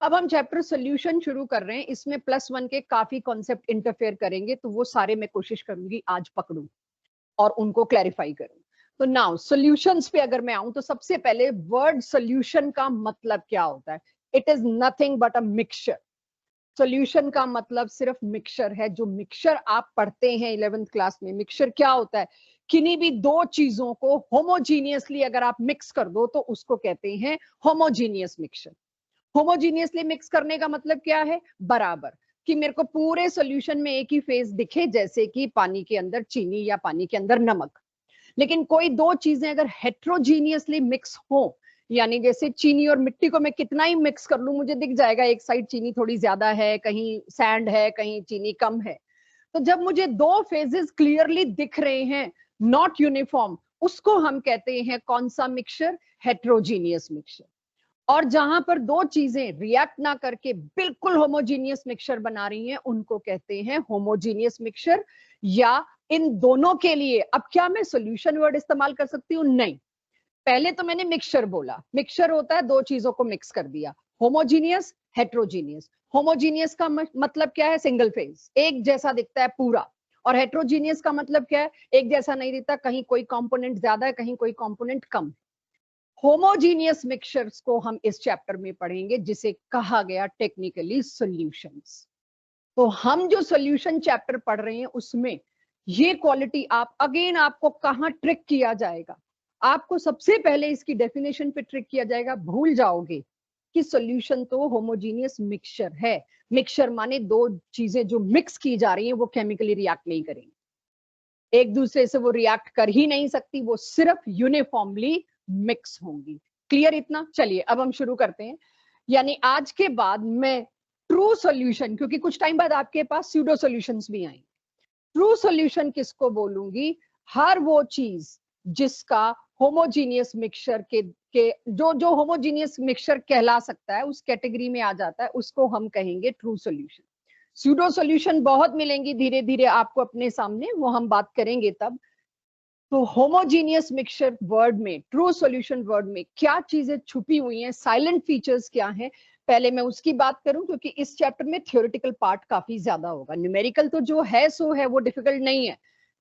अब हम chapter solution शुरू कर रहे हैं। इसमें +1 के काफी कॉन्सेप्ट इंटरफेयर करेंगे, तो वो सारे मैं कोशिश करूंगी आज पकड़ूं और उनको क्लैरिफाई करूं। तो नाउ सॉल्यूशंस पे अगर मैं आऊं तो सबसे पहले वर्ड सॉल्यूशन का मतलब क्या होता है? It is nothing but a mixture. Solution का मतलब सिर्फ मिक्सचर है। जो मिक्सचर आप पढ़ते हैं 11th क्लास में, मिक्सचर क्या होता है? किन्हीं भी दो चीजों को होमोजीनियसली अगर आप मिक्स कर दो तो उसको कहते हैं होमोजीनियस मिक्सचर। होमोजीनियसली मिक्स करने का मतलब क्या है? बराबर। कि मेरे को पूरे सॉल्यूशन में एक ही फेज दिखे, जैसे कि पानी के अंदर चीनी या पानी के अंदर नमक। लेकिन कोई दो चीजें अगर हेट्रोजीनियसली मिक्स हो, यानी जैसे चीनी और मिट्टी को मैं कितना ही मिक्स कर लूं मुझे दिख जाएगा एक साइड चीनी थोड़ी ज्यादा है, कहीं सैंड है, कहीं चीनी कम है। तो जब मुझे दो फेजेस क्लियरली दिख रहे हैं, नॉट यूनिफॉर्म, उसको हम कहते हैं कौन सा मिक्सचर? Heterogeneous mixture. और जहां पर दो चीजें रिएक्ट ना करके बिल्कुल होमोजीनियस मिक्सचर बना रही हैं, उनको कहते हैं होमोजीनियस मिक्सचर। या इन दोनों के लिए अब क्या मैं सॉल्यूशन वर्ड इस्तेमाल कर सकती हूँ? नहीं। पहले तो मैंने मिक्सचर बोला। मिक्सचर होता है दो चीजों को मिक्स कर दिया। Homogeneous, heterogeneous. होमोजीनियस का मतलब क्या है? सिंगल फेज, एक जैसा दिखता है पूरा। और हेट्रोजीनियस का मतलब क्या है? एक जैसा नहीं दिखता, कहीं कोई कंपोनेंट ज्यादा है, कहीं कोई कंपोनेंट कम है। होमोजीनियस मिक्सचर्स को हम इस चैप्टर में पढ़ेंगे, जिसे कहा गया टेक्निकली सॉल्यूशंस। तो हम जो सॉल्यूशन चैप्टर पढ़ रहे हैं उसमें ये क्वालिटी आप अगेन आपको कहां ट्रिक किया जाएगा? आपको सबसे पहले इसकी डेफिनेशन पे ट्रिक किया जाएगा। भूल जाओगे कि सॉल्यूशन तो होमोजीनियस मिक्सचर है। मिक्सचर माने दो चीजें जो मिक्स की जा रही हैं वो केमिकली रिएक्ट नहीं करेंगी, एक दूसरे से वो रिएक्ट कर ही नहीं सकती, वो सिर्फ यूनिफॉर्मली मिक्स होंगी। क्लियर इतना? चलिए अब हम शुरू करते हैं। यानी आज के बाद मैं ट्रू सॉल्यूशन, क्योंकि कुछ टाइम बाद आपके पास स्यूडो सॉल्यूशंस भी आएंगे। ट्रू सॉल्यूशन किसको बोलूंगी? हर वो चीज जिसका होमोजीनियस मिक्सचर के जो जो होमोजीनियस मिक्सचर कहला सकता है, उस कैटेगरी में आ जाता है, उसको हम कहेंगे ट्रू सॉल्यूशन। स्यूडो सॉल्यूशन बहुत मिलेंगी धीरे धीरे आपको अपने सामने, वो हम बात करेंगे तब। तो होमोजीनियस मिक्सचर वर्ड में, ट्रू सॉल्यूशन वर्ड में क्या चीजें छुपी हुई हैं, साइलेंट फीचर्स क्या हैं, पहले मैं उसकी बात करूं। क्योंकि इस चैप्टर में थ्योरेटिकल पार्ट काफी ज्यादा होगा। न्यूमेरिकल तो जो है सो है, वो डिफिकल्ट नहीं है।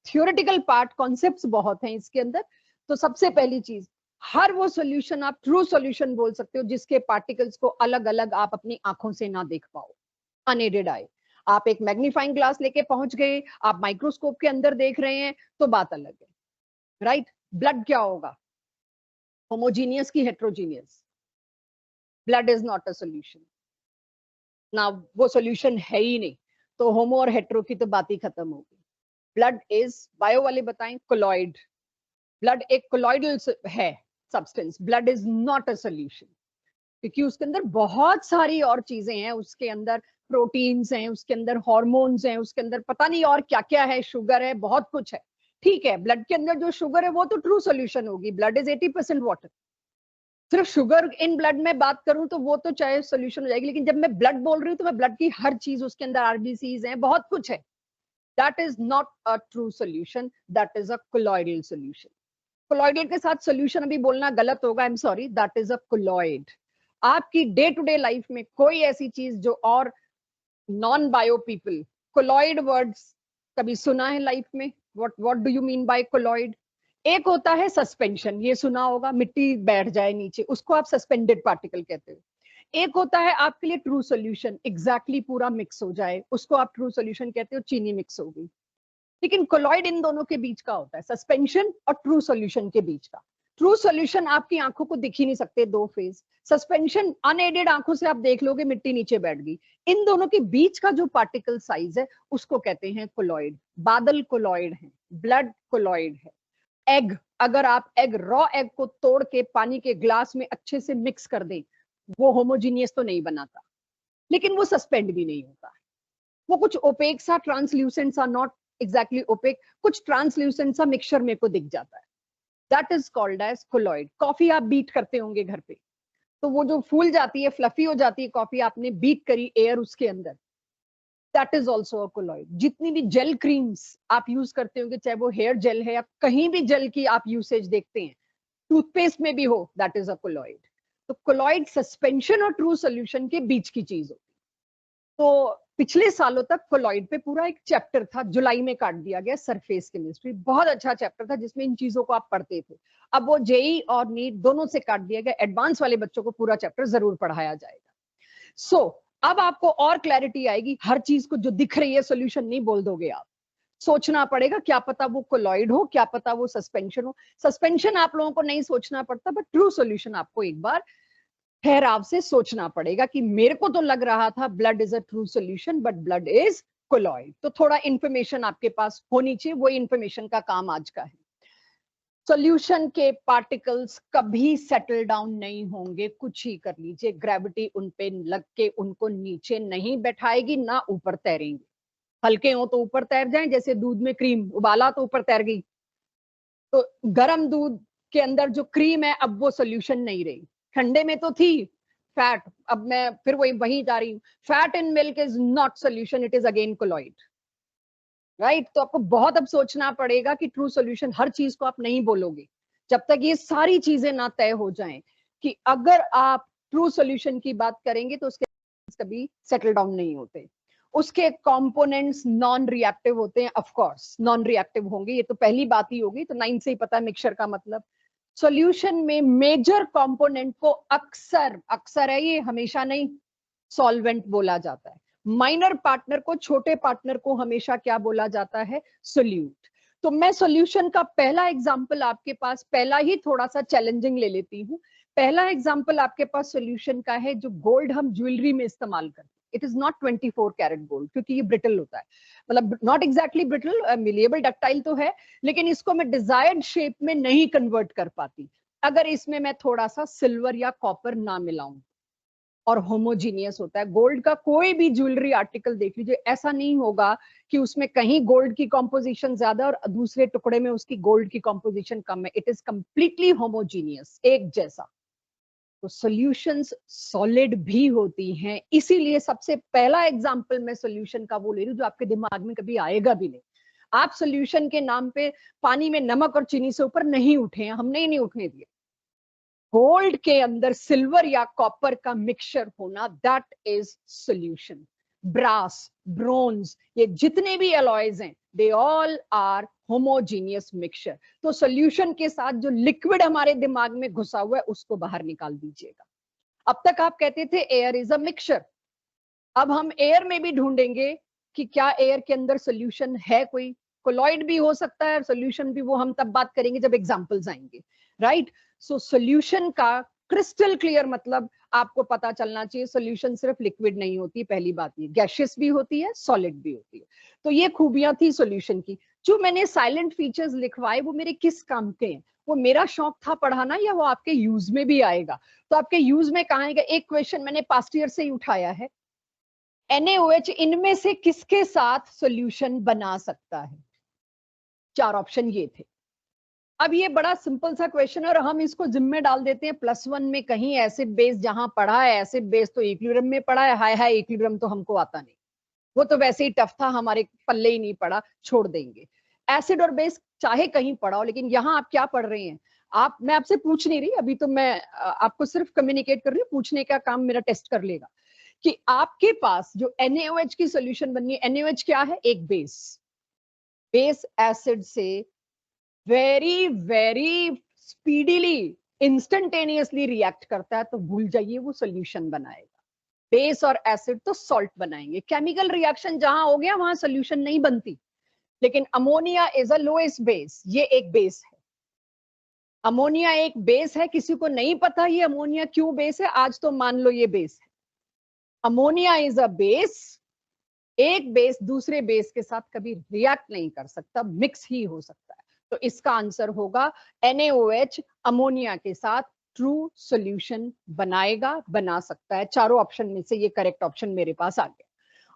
थ्योरेटिकल पार्ट, कॉन्सेप्ट्स बहुत हैं इसके अंदर। तो सबसे पहली चीज, हर वो सॉल्यूशन आप ट्रू सॉल्यूशन बोल सकते हो जिसके पार्टिकल्स को अलग अलग आप अपनी आंखों से ना देख पाओ, अनएडेड आई। आप एक मैग्नीफाइंग ग्लास लेके पहुंच गए, आप माइक्रोस्कोप के अंदर देख रहे हैं, तो बात अलग है, राइट? ब्लड क्या होगा? होमोजीनियस की heterogeneous? Blood is not a solution ना, वो सोल्यूशन है ही नहीं। तो होमो और हेट्रो की तो बात ही खत्म होगी। ब्लड इज, बायो वाले बताएं, कोलॉइड। ब्लड एक कोलॉइडल है substance. Blood is not a solution, क्योंकि उसके अंदर बहुत सारी और चीजें हैं। उसके अंदर प्रोटीन्स हैं, उसके अंदर हॉर्मोन्स हैं, उसके अंदर पता नहीं और क्या क्या है, शुगर है, बहुत कुछ है। ठीक है, ब्लड के अंदर जो शुगर है वो तो ट्रू सोल्यूशन होगी। Blood is 80% water. सिर्फ शुगर इन ब्लड में बात करूं तो वो तो चाहे सोल्यूशन हो जाएगी, लेकिन जब मैं ब्लड बोल रही हूँ तो मैं ब्लड की हर चीज, उसके अंदर आरबीसीज हैं, बहुत कुछ है। That is not a true solution, that is a colloidal solution. Colloidal के साथ सोल्यूशन अभी बोलना गलत होगा, I am sorry, that is a colloid. आपकी डे टू डे लाइफ में कोई ऐसी चीज जो, और non bio people, colloid words कभी सुना है लाइफ में? What do you mean by colloid? एक होता है सस्पेंशन, ये सुना होगा, मिट्टी बैठ जाए नीचे, उसको आप सस्पेंडेड पार्टिकल कहते हो। एक होता है आपके लिए ट्रू सोल्यूशन, एग्जैक्टली पूरा मिक्स हो जाए, उसको आप ट्रू सोल्यूशन कहते हो, चीनी मिक्स होगी। लेकिन कोलॉइड इन दोनों के बीच का होता है, सस्पेंशन और ट्रू सॉल्यूशन के बीच का। ट्रू सॉल्यूशन आपकी आंखों को दिख ही नहीं सकते, दो फेज। सस्पेंशन अनएडेड आंखों से आप देख लोगे, मिट्टी नीचे बैठ गई। इन दोनों के बीच का जो पार्टिकल साइज है उसको कहते हैं कोलॉइड। बादल कोलॉइड है, ब्लड कोलॉइड है। एग, अगर आप एग, रॉ एग को तोड़ के पानी के ग्लास में अच्छे से मिक्स कर दें, वो होमोजीनियस तो नहीं बनाता, लेकिन वो सस्पेंड भी नहीं होता। वो कुछ ओपेक सा, ट्रांसल्यूसेंट सा, नॉट एग्जैक्टली ओपेक, कुछ ट्रांसल्यूसेंट सा मिक्सचर मेरे को दिख जाता है। That is called as colloid. Coffee आप बीट करते होंगे घर पे, तो वो जो फूल जाती है, फ्लफी हो जाती है कॉफी, आपने बीट करी एयर उसके अंदर, that is also a colloid. जितनी भी जेल क्रीम्स आप यूज करते होंगे, चाहे वो हेयर जेल है या कहीं भी जेल की आप यूसेज देखते हैं, टूथपेस्ट में भी हो, दैट इज अ कोलॉइड। तो कोलॉइड सस्पेंशन और ट्रू सोल्यूशन के बीच की चीज होती है। तो पिछले सालों तक कोलॉइड पे पूरा एक चैप्टर था, जुलाई में काट दिया गया, सरफेस केमिस्ट्री, बहुत अच्छा चैप्टर था जिसमें इन चीजों को आप पढ़ते थे। अब वो जेई और नीट दोनों से काट दिया गया, एडवांस वाले बच्चों को पूरा चैप्टर जरूर पढ़ाया जाएगा। सो अब आपको और क्लैरिटी आएगी, हर चीज को जो दिख रही है सोल्यूशन नहीं बोल दोगे आप, सोचना पड़ेगा, क्या पता वो कोलॉइड हो, क्या पता वो सस्पेंशन हो। सस्पेंशन आप लोगों को नहीं सोचना पड़ता, बट ट्रू सोल्यूशन आपको एक बार ठहराव से सोचना पड़ेगा कि मेरे को तो लग रहा था blood is a true solution, but blood is colloid. तो थोड़ा इंफॉर्मेशन आपके पास होनी चाहिए, वही इंफॉर्मेशन का काम आज का है। सॉल्यूशन के पार्टिकल्स कभी सेटल डाउन नहीं होंगे, कुछ ही कर लीजिए, ग्रेविटी उन पे लग के उनको नीचे नहीं बैठाएगी, ना ऊपर तैरेंगे। हल्के हो तो ऊपर तैर जाएं, जैसे दूध में क्रीम उबाला तो ऊपर तैर गई। तो गर्म दूध के अंदर जो क्रीम है अब वो सोल्यूशन नहीं रही, ठंडे में तो थी फैट, अब मैं फिर वही जा रही हूँ, fat in milk is not solution, it is again colloid, right. तो आपको बहुत अब सोचना पड़ेगा कि ट्रू सोल्यूशन हर चीज को आप नहीं बोलोगे जब तक ये सारी चीजें ना तय हो जाएं कि अगर आप ट्रू सोल्यूशन की बात करेंगे तो उसके कभी सेटल डाउन नहीं होते, उसके कंपोनेंट्स नॉन रिएक्टिव होते हैं, ऑफ कोर्स नॉन रिएक्टिव होंगे, ये तो पहली बात ही होगी, तो 9 से ही पता है मिक्सचर का मतलब। सॉल्यूशन में मेजर कंपोनेंट को अक्सर अक्सर है, ये हमेशा नहीं, सॉल्वेंट बोला जाता है। माइनर पार्टनर को, छोटे पार्टनर को हमेशा क्या बोला जाता है, सोल्यूट। तो मैं सॉल्यूशन का पहला एग्जांपल आपके पास, पहला ही थोड़ा सा चैलेंजिंग ले लेती हूँ। पहला एग्जांपल आपके पास सॉल्यूशन का है जो गोल्ड हम ज्वेलरी में इस्तेमाल करते हैं। It is not 24 carat gold, क्योंकि ये ब्रिटल होता है, मतलब not exactly brittle, malleable ductile तो है, लेकिन इसको मैं डिजायर्ड शेप में नहीं कन्वर्ट कर पाती अगर इसमें मैं थोड़ा सा सिल्वर या कॉपर ना मिलाऊं, और होमोजीनियस होता है। गोल्ड का कोई भी ज्वेलरी आर्टिकल देख लीजिए, ऐसा नहीं होगा कि उसमें कहीं गोल्ड की कॉम्पोजिशन ज्यादा और दूसरे टुकड़े में उसकी गोल्ड की कॉम्पोजिशन कम है, इट इज कंप्लीटली होमोजीनियस, एक जैसा। तो सॉल्यूशंस सॉलिड भी होती हैं, इसीलिए सबसे पहला एग्जांपल मैं सॉल्यूशन का वो ले रही हूं जो आपके दिमाग में कभी आएगा भी नहीं। आप सॉल्यूशन के नाम पे पानी में नमक और चीनी से ऊपर नहीं उठे हैं, हमने ही नहीं उठने दिए। गोल्ड के अंदर सिल्वर या कॉपर का मिक्सचर होना, that is solution. Brass, bronze, ये जितने भी अलॉयज हैं, they all are homogeneous mixture. तो सॉल्यूशन के साथ जो लिक्विड हमारे दिमाग में घुसा हुआ है उसको बाहर निकाल दीजिएगा। अब तक आप कहते थे एयर इज अ मिक्सचर, अब हम एयर में भी ढूंढेंगे कि क्या एयर के अंदर सॉल्यूशन है कोई, कोलॉइड भी हो सकता है, सॉल्यूशन भी, वो हम तब बात करेंगे जब एग्जांपल्स आएंगे, राइट। सो सॉल्यूशन का क्रिस्टल क्लियर मतलब आपको पता चलना चाहिए, सॉल्यूशन सिर्फ लिक्विड नहीं होती, पहली बात ये गैशियस भी होती है, सॉलिड भी होती है। तो ये खूबियां थी सॉल्यूशन की। जो मैंने साइलेंट फीचर्स लिखवाए वो मेरे किस काम के हैं, वो मेरा शौक था पढ़ाना या वो आपके यूज में भी आएगा? तो आपके यूज में कहाँ आएगा? एक क्वेश्चन मैंने पास्ट ईयर से ही उठाया है, NaOH इनमें से किसके साथ सॉल्यूशन बना सकता है? 4 ऑप्शन ये थे। अब ये बड़ा सिंपल सा क्वेश्चन है और हम इसको जिम्मे डाल देते हैं +1 में, कहीं एसिड बेस जहां पढ़ा है, एसिड बेस तो इक्विलिब्रियम में पढ़ा है, हाय हाय इक्विलिब्रियम तो हमको आता नहीं, वो तो वैसे ही टफ था, हमारे पल्ले ही नहीं पड़ा, छोड़ देंगे। एसिड और बेस चाहे कहीं पढ़ा हो, लेकिन यहाँ आप क्या पढ़ रहे हैं? आप, मैं आपसे पूछ नहीं रही अभी, तो मैं आपको सिर्फ कम्युनिकेट कर रही हूँ, पूछने का काम मेरा टेस्ट कर लेगा कि आपके पास जो NaOH की सोल्यूशन बननी है, NaOH क्या है? एक बेस, बेस एसिड से very very speedily, instantaneously react करता है, तो भूल जाइए वो सोल्यूशन बनाएगा। बेस और एसिड तो सॉल्ट बनाएंगे, केमिकल रिएक्शन जहां हो गया वहां सोल्यूशन नहीं बनती। लेकिन ammonia is a lowest base, ये एक बेस है, अमोनिया एक बेस है। किसी को नहीं पता ये अमोनिया क्यों बेस है, आज तो मान लो ये बेस है। अमोनिया इज अ बेस, एक बेस दूसरे बेस के साथ कभी रिएक्ट नहीं कर सकता, मिक्स ही हो सकता है। तो इसका आंसर होगा NaOH अमोनिया के साथ ट्रू सॉल्यूशन बनाएगा, बना सकता है। चारों ऑप्शन में से ये करेक्ट ऑप्शन मेरे पास आ गया।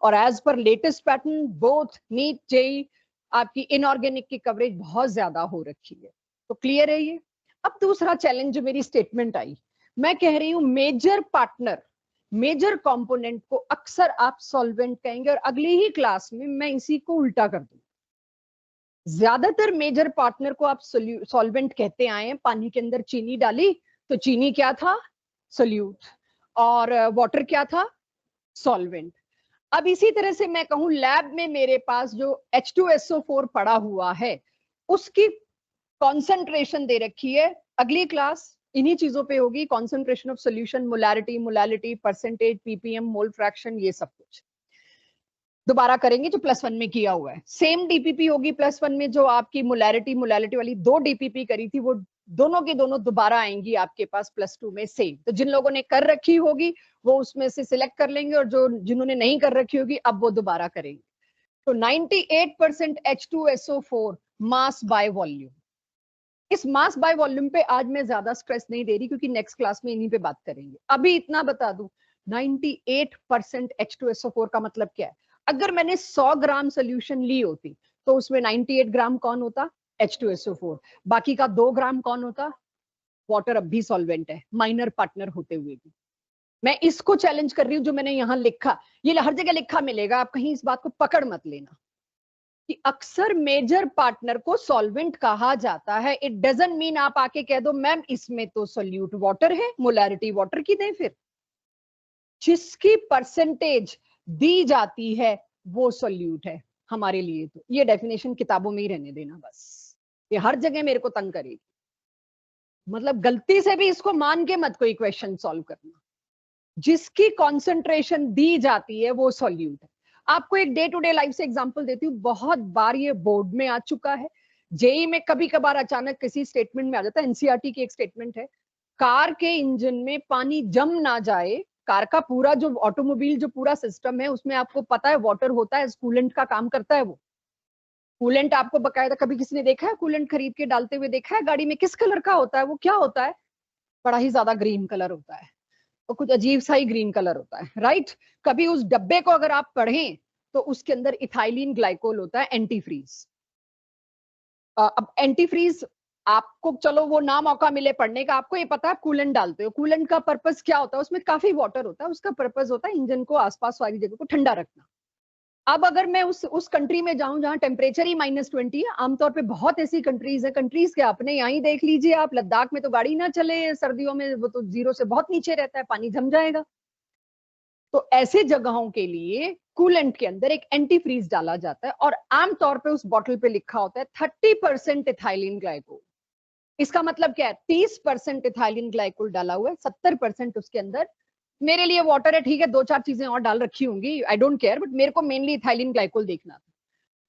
और एज पर latest pattern both NEET JEE आपकी इनऑर्गेनिक की कवरेज बहुत ज्यादा हो रखी है, तो क्लियर है ये। अब दूसरा चैलेंज जो मेरी स्टेटमेंट आई, मैं कह रही हूं मेजर पार्टनर, मेजर कंपोनेंट को अक्सर आप सॉल्वेंट कहेंगे, और अगली ही क्लास में मैं इसी को उल्टा कर दूंगी। ज्यादातर मेजर पार्टनर को आप सॉल्वेंट कहते आए हैं, पानी के अंदर चीनी डाली तो चीनी क्या था? सोल्यूट, और वाटर क्या था, सॉल्वेंट। अब इसी तरह से मैं कहूं लैब में मेरे पास जो H2SO4 पड़ा हुआ है उसकी कॉन्सेंट्रेशन दे रखी है, अगली क्लास इन्हीं चीजों पे होगी, concentration of solution, molarity, molality, percentage, ppm, mole fraction, ये सब कुछ दोबारा करेंगे जो प्लस वन में किया हुआ है। सेम डीपीपी होगी प्लस वन में, जो आपकी मोलैरिटी मोलैलिटी वाली 2 डीपीपी करी थी वो दोनों की दोनों दोबारा आएंगी आपके पास प्लस टू में सेम। तो जिन लोगों ने कर रखी होगी वो उसमें से सिलेक्ट कर लेंगे, और जो जिन्होंने नहीं कर रखी होगी अब वो दोबारा करेंगे। तो 98% H2SO4 मास बाय वॉल्यूम। इस मास बाय वॉल्यूम पे आज मैं ज्यादा स्ट्रेस नहीं दे रही क्योंकि नेक्स्ट क्लास में इन्हीं पे बात करेंगे। अभी इतना बता दूं 98% H2SO4 का मतलब क्या है। अगर मैंने 100 ग्राम सोल्यूशन ली होती तो उसमें 98 ग्राम कौन होता, H2SO4, बाकी का 2 ग्राम कौन होता, वाटर। अब भी सॉल्वेंट है माइनर पार्टनर होते हुए भी। मैं इसको चैलेंज कर रही हूं जो मैंने यहां लिखा, ये हर जगह लिखा मिलेगा, आप कहीं इस बात को पकड़ मत लेना कि अक्सर मेजर पार्टनर को सॉल्वेंट कहा जाता है। इट डजंट मीन आप आके कह दो मैम इसमें तो सोल्यूट वाटर है, मोलैरिटी वाटर की दें। फिर जिसकी परसेंटेज दी जाती है वो सोल्यूट है हमारे लिए। तो ये डेफिनेशन किताबों में ही रहने देना बस, ये हर जगह मेरे को तंग करेगी। मतलब गलती से भी इसको मान के मत कोई क्वेश्चन सॉल्व करना। जिसकी कॉन्सेंट्रेशन दी जाती है वो सॉल्यूट है। आपको एक डे टू डे लाइफ से एग्जांपल देती हूँ, बहुत बार ये बोर्ड में आ चुका है, जेई में कभी कभार अचानक किसी स्टेटमेंट में आ जाता है। एनसीईआरटी की एक स्टेटमेंट है, कार के इंजन में पानी जम ना जाए, कार का पूरा जो ऑटोमोबाइल जो पूरा सिस्टम है उसमें आपको पता है वाटर होता है, कूलेंट का काम करता है। वो कूलेंट आपको बकायदा कभी किसी ने देखा है कूलेंट खरीद के डालते हुए देखा है गाड़ी में, किस कलर का होता है वो, क्या होता है, बड़ा ही ज्यादा ग्रीन कलर होता है, तो कुछ अजीब सा ही ग्रीन कलर होता है, राइट। कभी उस डब्बे को अगर आप पढ़ें तो उसके अंदर इथाइलिन ग्लाइकोल होता है, एंटीफ्रीज। अब एंटीफ्रीज आपको चलो वो ना मौका मिले पढ़ने का, आपको ये पता है कूलेंट डालते हो, कूलेंट का पर्पस क्या होता है, उसमें काफी वाटर होता है, उसका पर्पस होता है इंजन को आसपास वाली जगह को ठंडा रखना। अब अगर मैं उस कंट्री में जाऊं जहां टेम्परेचर ही -20 है, आमतौर पे बहुत ऐसी कंट्रीज है, कंट्रीज के अपने यहाँ ही देख लीजिए आप, लद्दाख में तो गाड़ी ना चले सर्दियों में, वो तो 0 से बहुत नीचे रहता है, पानी जम जाएगा। तो ऐसे जगहों के लिए कूलेंट के अंदर एक एंटीफ्रीज डाला जाता है, और आमतौर पे उस बॉटल पे लिखा होता है 30% इथाइलिन ग्लाइकोल। इसका मतलब क्या है, 30% इथाइलिन ग्लाइकोल डाला हुआ है, 70% उसके अंदर मेरे लिए वाटर है, ठीक है 2-4 चीजें और डाल रखी होंगी, आई डोंट केयर, बट मेरे को मेनली इथाइलिन ग्लाइकोल देखना था।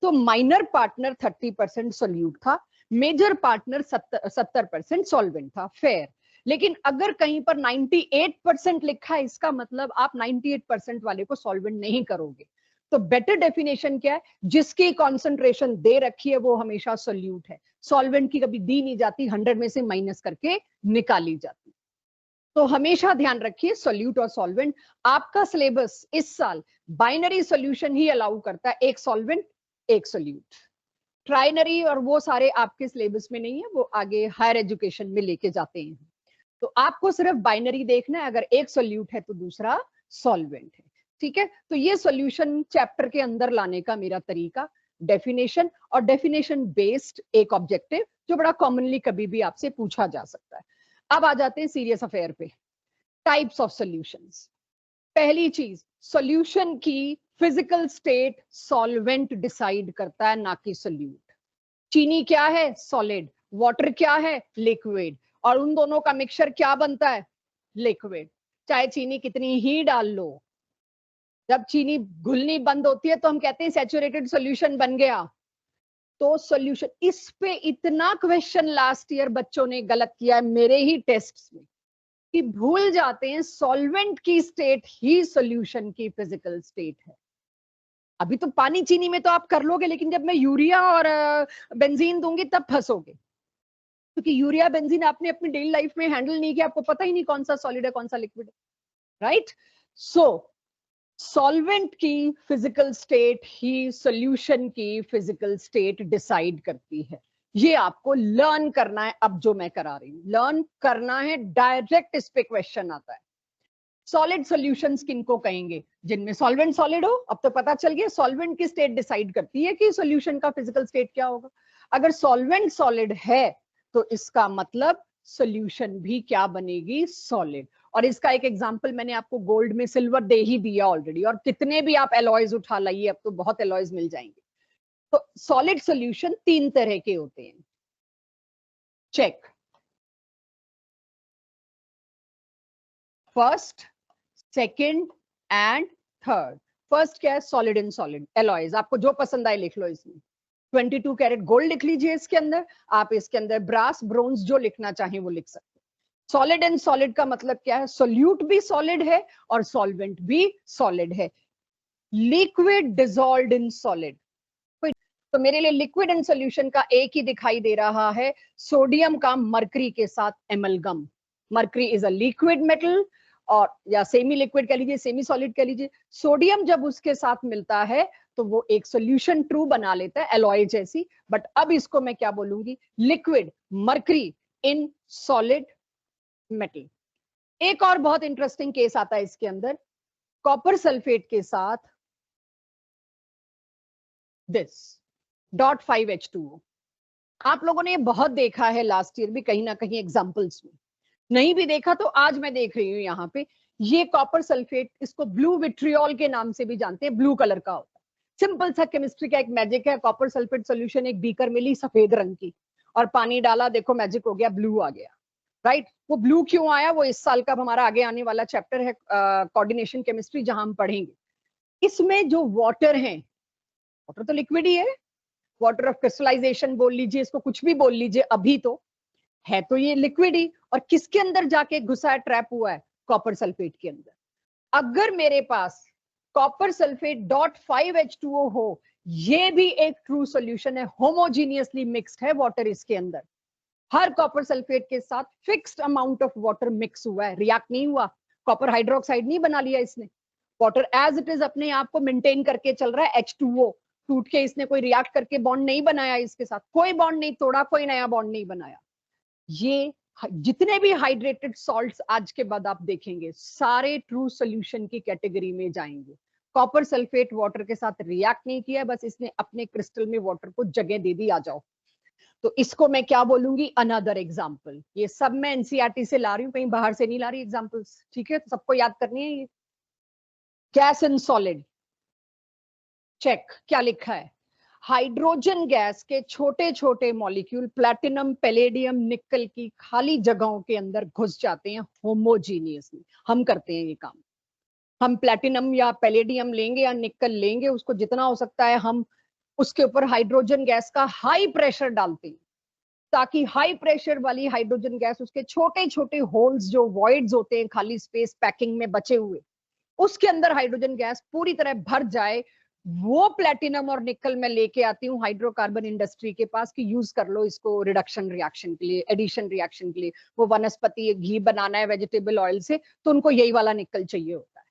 तो माइनर पार्टनर 30% सोल्यूट था, मेजर पार्टनर 70% सॉल्वेंट था, फेयर। लेकिन अगर कहीं पर 98% लिखा है, इसका मतलब आप 98% वाले को सॉल्वेंट नहीं करोगे। तो बेटर डेफिनेशन क्या है, जिसकी कॉन्सेंट्रेशन दे रखी है वो हमेशा सोल्यूट है, सॉल्वेंट की कभी दी नहीं जाती, 100 में से माइनस करके निकाली जाती। तो हमेशा ध्यान रखिए सोल्यूट और सॉल्वेंट। आपका सिलेबस इस साल बाइनरी सॉल्यूशन ही अलाउ करता है, एक सॉल्वेंट एक सोल्यूट। ट्राइनरी और वो सारे आपके सिलेबस में नहीं है, वो आगे हायर एजुकेशन में लेके जाते हैं। तो आपको सिर्फ बाइनरी देखना है, अगर एक सोल्यूट है तो दूसरा सॉल्वेंट है, ठीक है। तो ये सॉल्यूशन चैप्टर के अंदर लाने का मेरा तरीका, डेफिनेशन और डेफिनेशन बेस्ड एक ऑब्जेक्टिव जो बड़ा कॉमनली कभी भी आपसे पूछा जा सकता है। अब आ जाते हैं सीरियस अफेयर पे, टाइप्स ऑफ सॉल्यूशंस। पहली चीज, सॉल्यूशन की फिजिकल स्टेट सॉल्वेंट डिसाइड करता है, ना कि सोल्यूट। चीनी क्या है, सॉलिड, वाटर क्या है, लिक्विड, और उन दोनों का मिक्सचर क्या बनता है, लिक्विड। चाहे चीनी कितनी ही डाल लो, जब चीनी घुलनी बंद होती है तो हम कहते हैं सैचुरेटेड सॉल्यूशन बन गया। तो सॉल्यूशन, इस पे इतना क्वेश्चन लास्ट ईयर बच्चों ने गलत किया है मेरे ही टेस्ट्स में, कि भूल जाते हैं सॉल्वेंट की स्टेट ही सॉल्यूशन की फिजिकल स्टेट है। अभी तो पानी चीनी में तो आप कर लोगे, लेकिन जब मैं यूरिया और बेंजीन दूंगी तब फंसोगे, क्योंकि यूरिया बेंजीन आपने अपनी डेली लाइफ में हैंडल नहीं किया, आपको पता ही नहीं कौन सा सॉलिड है कौन सा लिक्विड है, राइट। सो सॉल्वेंट की फिजिकल स्टेट ही सॉल्यूशन की फिजिकल स्टेट डिसाइड करती है। ये आपको लर्न करना है, अब जो मैं करा रही हूं लर्न करना है, डायरेक्ट इस पे क्वेश्चन आता है। सॉलिड सॉल्यूशंस किनको कहेंगे, जिनमें सॉल्वेंट सॉलिड हो। अब तो पता चल गया सॉल्वेंट की स्टेट डिसाइड करती है कि सॉल्यूशन का फिजिकल स्टेट क्या होगा। अगर सॉल्वेंट सॉलिड है तो इसका मतलब सॉल्यूशन भी क्या बनेगी, सॉलिड। और इसका एक एग्जांपल मैंने आपको गोल्ड में सिल्वर दे ही दिया ऑलरेडी, और कितने भी आप एलॉयज उठा लाइए, अब तो बहुत एलॉयज मिल जाएंगे। तो सॉलिड सॉल्यूशन 3 तरह के होते हैं। Check, first, second and third. First क्या है, सॉलिड एंड सॉलिड एलॉयज, आपको जो पसंद आए लिख लो इसमें। 22 कैरेट गोल्ड लिख लीजिए इसके अंदर, आप इसके अंदर ब्रास ब्रोंज जो लिखना चाहें वो लिख सकते हैं। सॉलिड एंड सॉलिड का मतलब क्या है, सोल्यूट भी सॉलिड है और सॉल्वेंट भी सॉलिड है। लिक्विड डिसॉल्व्ड इन सॉलिड, तो मेरे लिए लिक्विड एंड सॉल्यूशन का एक ही दिखाई दे रहा है, सोडियम का मरकरी के साथ amalgam. Mercury is a liquid metal, और या सेमी लिक्विड कह लीजिए, सेमी सॉलिड कह लीजिए। सोडियम जब उसके साथ मिलता है तो वो एक सॉल्यूशन ट्रू बना लेता है, एलॉय जैसी। बट अब इसको मैं क्या बोलूंगी, liquid mercury in solid metal. एक और बहुत इंटरेस्टिंग केस आता है इसके अंदर, कॉपर सल्फेट के साथ दिस .5H2O। आप लोगों ने ये बहुत देखा है लास्ट ईयर भी कहीं ना कहीं एग्जांपल्स में, नहीं भी देखा तो आज मैं देख रही हूँ यहाँ पे। ये कॉपर सल्फेट, इसको ब्लू विट्रियोल के नाम से भी जानते हैं, ब्लू कलर का होता है। सिंपल सा केमिस्ट्री का एक मैजिक है, कॉपर सल्फेट सोल्यूशन एक बीकर में ली सफेद रंग की, और पानी डाला, देखो मैजिक हो गया, ब्लू आ गया, राइट। वो ब्लू क्यों आया, वो इस साल का हमारा आगे आने वाला चैप्टर है कोऑर्डिनेशन केमिस्ट्री, जहां हम पढ़ेंगे। इसमें जो वाटर है, वाटर तो लिक्विड ही है, वाटर ऑफ क्रिस्टलाइजेशन बोल लीजिए, इसको कुछ भी बोल लीजिए, अभी तो है तो ये लिक्विड ही। और किसके अंदर जाके घुसा है, ट्रैप हुआ है, कॉपर सल्फेट के अंदर। अगर मेरे पास कॉपर सल्फेट .5H2O हो, ये भी एक ट्रू सॉल्यूशन है, होमोजीनियसली मिक्स्ड है वाटर इसके अंदर। हर कॉपर सल्फेट के साथ fixed amount of water mix हुआ है, रिएक्ट नहीं हुआ, कॉपर हाइड्रोक्साइड नहीं बना लिया इसने, वाटर एज इट इज अपने आप को मेंटेन करके चल रहा है। H2O टूट के इसने कोई रिएक्ट करके बॉन्ड नहीं बनाया, इसके साथ कोई बॉन्ड नहीं तोड़ा, कोई नया बॉन्ड नहीं बनाया। ये जितने भी हाइड्रेटेड सॉल्ट्स आज के बाद आप देखेंगे, सारे ट्रू सॉल्यूशन की कैटेगरी में जाएंगे। कॉपर सल्फेट वाटर के साथ रिएक्ट नहीं किया, बस इसने अपने क्रिस्टल में वाटर को जगह दे दी, आ जाओ। तो इसको मैं क्या बोलूंगी, अनदर एग्जाम्पल। ये सब मैं एनसीईआरटी से ला रही हूँ, कहीं बाहर से नहीं ला रही एग्जाम्पल्स, ठीक है, तो सबको याद करनी है ये। गैस इन सॉलिड, चेक, क्या लिखा है, हाइड्रोजन गैस के छोटे छोटे मॉलिक्यूल प्लैटिनम पैलेडियम निकल की खाली जगहों के अंदर घुस जाते हैं होमोजीनियसली। हम करते हैं ये काम, हम प्लैटिनम या पैलेडियम लेंगे या निकल लेंगे, उसको जितना हो सकता है हम उसके ऊपर हाइड्रोजन गैस का हाई प्रेशर डालते हैं, ताकि हाई प्रेशर वाली हाइड्रोजन गैस उसके छोटे छोटे होल्स, जो वॉइड्स होते हैं, खाली स्पेस पैकिंग में बचे हुए, उसके अंदर हाइड्रोजन गैस पूरी तरह भर जाए। वो प्लैटिनम और निकल मैं लेके आती हूँ हाइड्रोकार्बन इंडस्ट्री के पास कि यूज कर लो इसको रिडक्शन रिएक्शन के लिए, एडिशन रिएक्शन के लिए। वो वनस्पति घी बनाना है वेजिटेबल ऑयल से, तो उनको यही वाला निकल चाहिए होता है,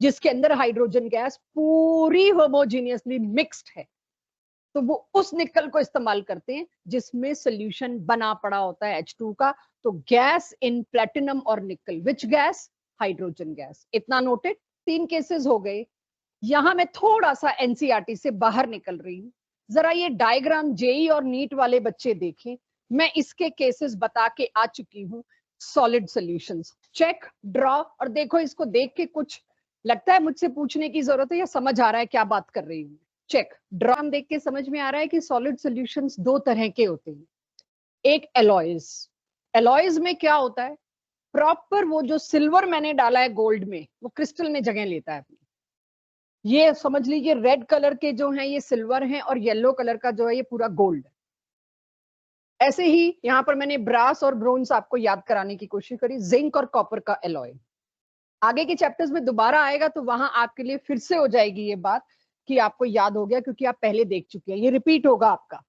जिसके अंदर हाइड्रोजन गैस पूरी होमोजीनियसली मिक्स्ड है। तो वो उस निकल को इस्तेमाल करते हैं जिसमें सोल्यूशन बना पड़ा होता है H2 का। तो गैस इन प्लैटिनम और निकल, विच गैस, हाइड्रोजन गैस। इतना नोटेड, 3 केसेस हो गए। यहां मैं थोड़ा सा एनसीईआरटी से बाहर निकल रही हूं, जरा ये डायग्राम जेई और नीट वाले बच्चे देखें, मैं इसके केसेस बता के आ चुकी हूं। सॉलिड सॉल्यूशंस, चेक, ड्रॉ, और देखो इसको देख के कुछ लगता है मुझसे पूछने की जरूरत है या समझ आ रहा है क्या बात कर रही हूँ। चेक, ड्रॉ देख के समझ में आ रहा है कि सॉलिड सॉल्यूशंस 2 तरह के होते हैं। एक एलॉयज, एलॉयज में क्या होता है, प्रॉपर वो जो सिल्वर मैंने डाला है गोल्ड में, वो क्रिस्टल में जगह लेता है। ये समझ लीजिए रेड कलर के जो हैं ये सिल्वर हैं, और येलो कलर का जो है ये पूरा गोल्ड। ऐसे ही यहाँ पर मैंने ब्रास और ब्रोंज आपको याद कराने की कोशिश करी, जिंक और कॉपर का एलॉय। आगे के चैप्टर्स में दोबारा आएगा तो वहां आपके लिए फिर से हो जाएगी ये बात कि आपको याद हो गया, क्योंकि आप पहले देख चुके हैं, ये रिपीट होगा आपका।